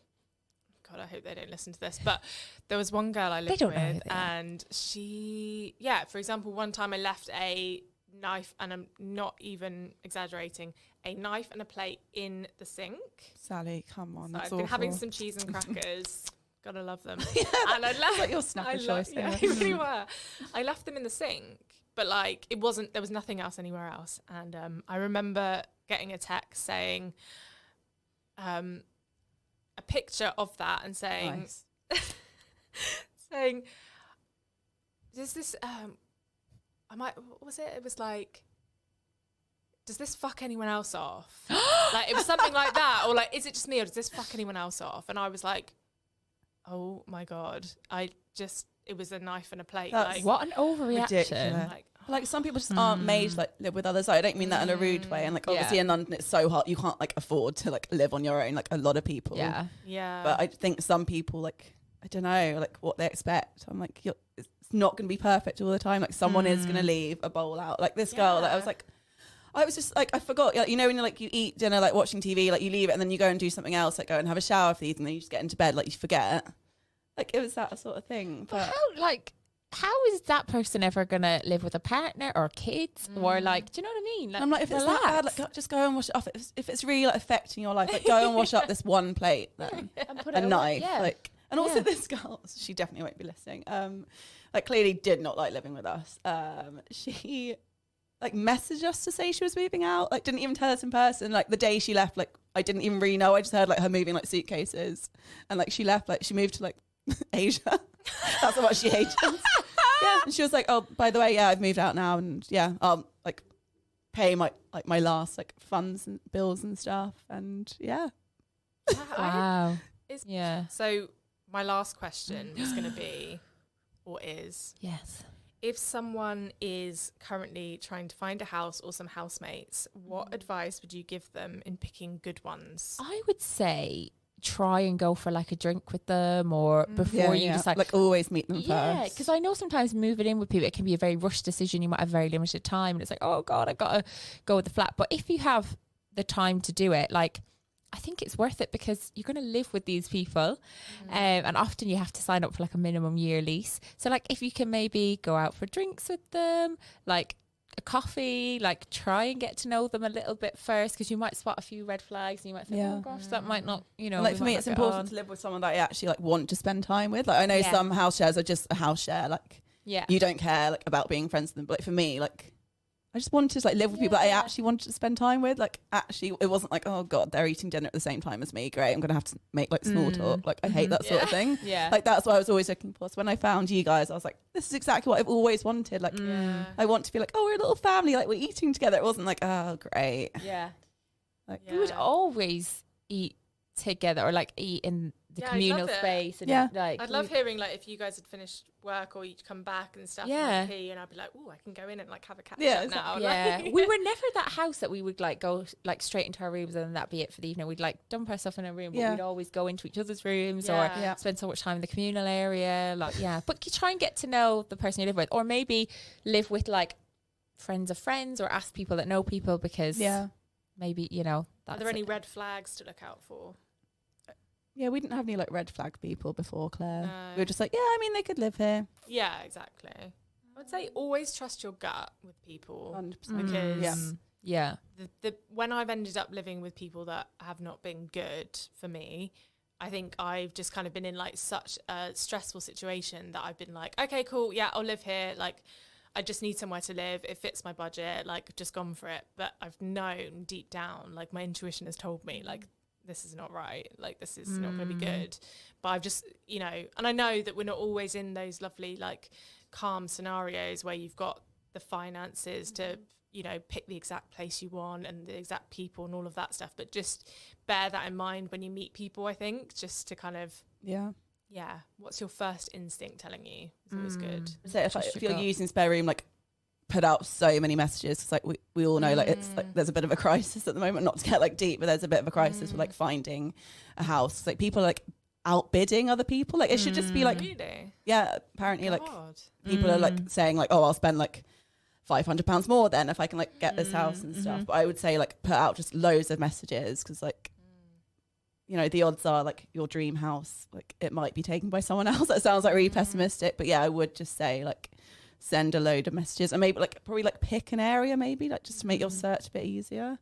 God, I hope they don't listen to this, but there was one girl I lived with, and she, for example, one time I left a knife, and I'm not even exaggerating, a knife and a plate in the sink. Sally, come on. So I've been having some cheese and crackers. Gotta love them. And I left like your snapper choice. Yeah, they really were. I left them in the sink, but like there was nothing else anywhere else. And I remember getting a text saying a picture of that and saying, saying, does this, what was it? It was like, does this fuck anyone else off? Like, it was something like that. Or like, is it just me or does this fuck anyone else off? And I was like, oh my God. It was a knife and a plate. That's like, what an overreaction. ridiculous. Like some people just aren't made to like live with others. I don't mean that in a rude way. And like obviously in London it's so hard. You can't like afford to like live on your own, like a lot of people. Yeah. Yeah. But I think some people like, I don't know, like what they expect. I'm like, it's not going to be perfect all the time. Like someone is going to leave a bowl out. Like this girl that I was just like, I forgot, like, you know, when like you eat dinner, like watching TV, like you leave it and then you go and do something else, like go and have a shower for these and then you just get into bed, like you forget. Like it was that sort of thing. But how is that person ever gonna live with a partner or kids or like, do you know what I mean? Like, I'm like, if it's that bad, like just go and wash it off. If it's really like affecting your life, like go and wash up this one plate then. and put A it away. knife, Yeah. like, and also this girl, she definitely won't be listening. Like clearly did not like living with us. She like messaged us to say she was moving out. Like didn't even tell us in person. Like the day she left, like I didn't even really know. I just heard like her moving like suitcases, and like she left, like she moved to like Asia. That's what she hated. Yeah, and she was like, "Oh, by the way, yeah, I've moved out now, and yeah, I'll like pay my last like funds and bills and stuff, and yeah." Wow. Yeah. So my last question was going to be, or is, Yes. if someone is currently trying to find a house or some housemates, what advice would you give them in picking good ones? I would say try and go for like a drink with them or before you decide. Like always meet them first. Yeah, because I know sometimes moving in with people, it can be a very rushed decision. You might have very limited time and it's like, oh God, I've got to go with the flat. But if you have the time to do it, like, I think it's worth it because you're going to live with these people and often you have to sign up for like a minimum year lease. So like if you can maybe go out for drinks with them, like a coffee, like try and get to know them a little bit first because you might spot a few red flags and you might think, oh gosh, that might not, you know. And like for me, it's important to live with someone that you actually like want to spend time with. Like I know some house shares are just a house share. Like you don't care like about being friends with them. But like for me, like I just wanted to like live with people that I actually wanted to spend time with. Like actually, it wasn't like, oh God, they're eating dinner at the same time as me. Great, I'm gonna have to make like small talk. Like I hate that sort of thing. Yeah, like that's what I was always looking for. So when I found you guys, I was like, this is exactly what I've always wanted. Like I want to be like, oh, we're a little family. Like we're eating together. It wasn't like, oh great. Yeah, like we would always eat together or like eat in the communal space. And like I'd love hearing like if you guys had finished work or you'd come back and stuff. And I'd be like, oh, I can go in and like have a catch up now. Yeah, we were never that house that we would like go like straight into our rooms and that'd be it for the evening. We'd like dump our stuff in our room, but we'd always go into each other's rooms or spend so much time in the communal area. Like but you try and get to know the person you live with, or maybe live with like friends of friends, or ask people that know people because maybe Are there any red flags to look out for? Yeah, we didn't have any like red flag people before, Claire. We were just like, I mean, they could live here. Yeah, exactly. I would say always trust your gut with people 100%. because the when I've ended up living with people that have not been good for me, I think I've just kind of been in like such a stressful situation that I've been like, okay, cool, yeah, I'll live here. Like, I just need somewhere to live. It fits my budget. Like, just gone for it. But I've known deep down, like my intuition has told me, like, this is not right, like this is not going to be good. But I've just, and I know that we're not always in those lovely like calm scenarios where you've got the finances to pick the exact place you want and the exact people and all of that stuff, but just bear that in mind when you meet people. I think just to kind of what's your first instinct telling you is always good. So if you're using spare room, like put out so many messages because like we all know like it's like there's a bit of a crisis at the moment, not to get like deep, but there's a bit of a crisis with like finding a house. Like people are like outbidding other people. Like it should just be like apparently like people are like saying like, oh, I'll spend like £500 more then if I can like get this house and stuff. But I would say like put out just loads of messages because like the odds are like your dream house, like it might be taken by someone else. That sounds like really pessimistic, but I would just say like send a load of messages and maybe like probably like pick an area, maybe like just to make your search a bit easier.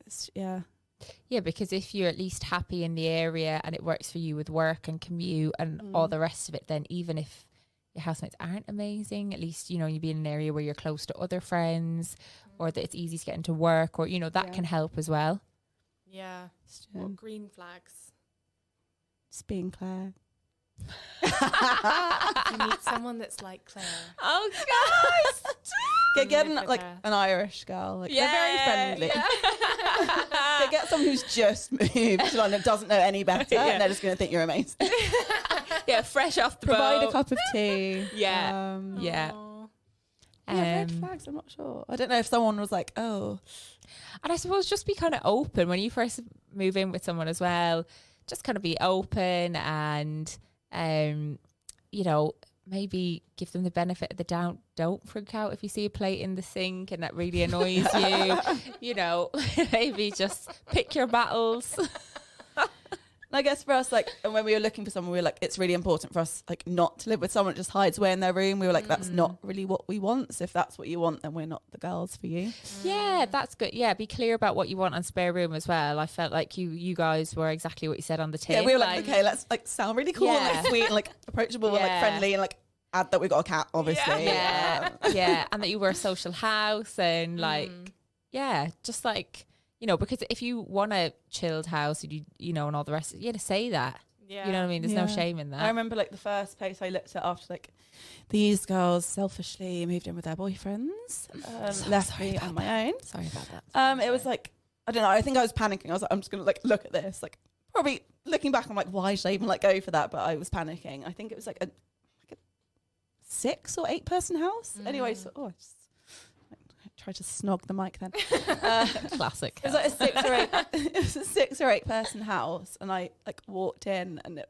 Because if you're at least happy in the area and it works for you with work and commute and all the rest of it, then even if your housemates aren't amazing. At least, you know, you be in an area where you're close to other friends, or that it's easy to get into work, or, you know, that can help as well. Yeah. What green flags? Just being Claire. You meet someone that's like Claire. Oh, guys. Get an Irish girl. Like, they're very friendly. Yeah. Get someone who's just moved to London, doesn't know any better, and they're just going to think you're amazing. Yeah, fresh off the Provide boat. a cup of tea. Yeah. Red flags, I'm not sure. I don't know if someone was like, oh. And I suppose just be kind of open when you first move in with someone as well. Just kind of be open and, you know, maybe give them the benefit of the doubt. Don't freak out if you see a plate in the sink and that really annoys you. You know, maybe just pick your battles. And I guess for us, like, and when we were looking for someone, we were like, it's really important for us, like, not to live with someone that just hides away in their room. We were like, that's not really what we want. So if that's what you want, then we're not the girls for you. Yeah, that's good. Yeah, be clear about what you want on spare room as well. I felt like you guys were exactly what you said on the tin. Yeah, we were like, okay, let's like sound really cool and like sweet and like approachable and like friendly and like add that we got a cat, obviously. Yeah, and that you were a social house and like, just like, you know, because if you want a chilled house, you know, and all the rest, you got to say that. Yeah. You know what I mean? There's no shame in that. I remember like the first place I looked at after like these girls selfishly moved in with their boyfriends, left me on my own. Sorry about that. It was like, I don't know, I think I was panicking. I was like, I'm just going to like look at this. Like probably looking back, I'm like, why should I even like go for that? But I was panicking. I think it was like a 6 or 8 person house. Anyway, so I just tried to snog the mic then. Classic. It was like a 6 or 8. It was a 6 or 8 person house, and I like walked in, and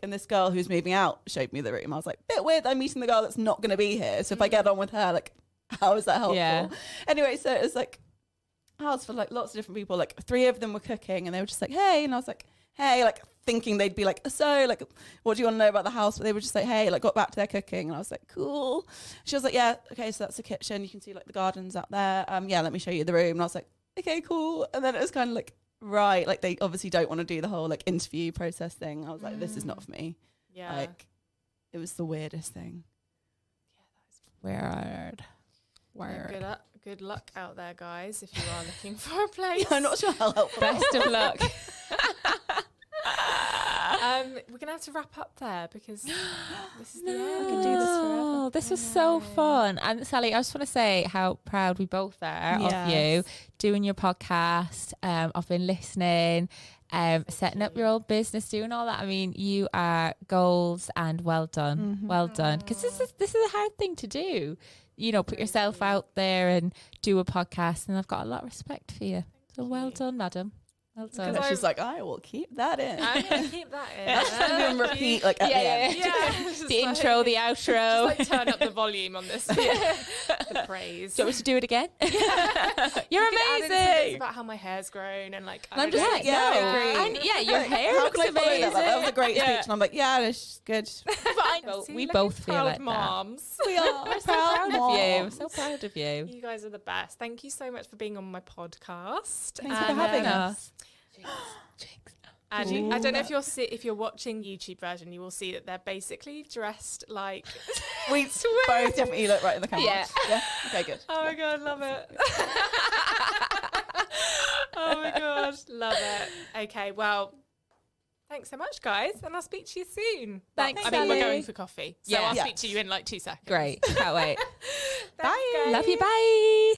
and this girl who was moving out showed me the room. I was like, bit weird. I'm meeting the girl that's not going to be here. So if I get on with her, like, how is that helpful? Yeah. Anyway, so it was like a house for like lots of different people. Like 3 of them were cooking, and they were just like, hey, and I was like, hey, like thinking they'd be like, so like, what do you want to know about the house? But they were just like, hey, like got back to their cooking. And I was like, cool. She was like, yeah, okay, so that's the kitchen. You can see like the gardens out there. Yeah, let me show you the room. And I was like, okay, cool. And then it was kind of like, right, like they obviously don't want to do the whole like interview process thing. I was like, this is not for me. Yeah. Like, it was the weirdest thing. Yeah, that's weird. Good luck out there, guys, if you are looking for a place. I'm not sure how helpful. Best of luck. We're going to have to wrap up there because this is the end. We can do this forever. This was so fun. And Sally, I just want to say how proud we both are of you doing your podcast. I've been listening, setting up your old business, doing all that. I mean, you are goals and well done. Well done. Because this is a hard thing to do. You know, put yourself out there and do a podcast. And I've got a lot of respect for you. So well done, madam. Well done. She's like, I will keep that in. I'm going to keep that in. That's just going to be on repeat, like, at the end. The intro, the outro. Just like turn up the volume on this. The praise. Do you want me to do it again? You're amazing. It's about how my hair's grown and like. And I'm just like, I agree. And your hair how looks can I follow amazing. that was a great speech. And I'm like, yeah, it's good. We both feel like moms. We are. We're so proud of you. We're so proud of you. You guys are the best. Thank you so much for being on my podcast. Thanks for having us. And I don't know if you're watching YouTube version, you will see that they're basically dressed like we both definitely look right in the camera. Yeah. Okay, good. Oh my god, love it. Oh my god, love it. Okay, well, thanks so much, guys, and I'll speak to you soon. Thanks. I mean, we're going for coffee, so I'll speak to you in like 2 seconds. Great. Can't wait. Thanks, guys. Love you. Bye.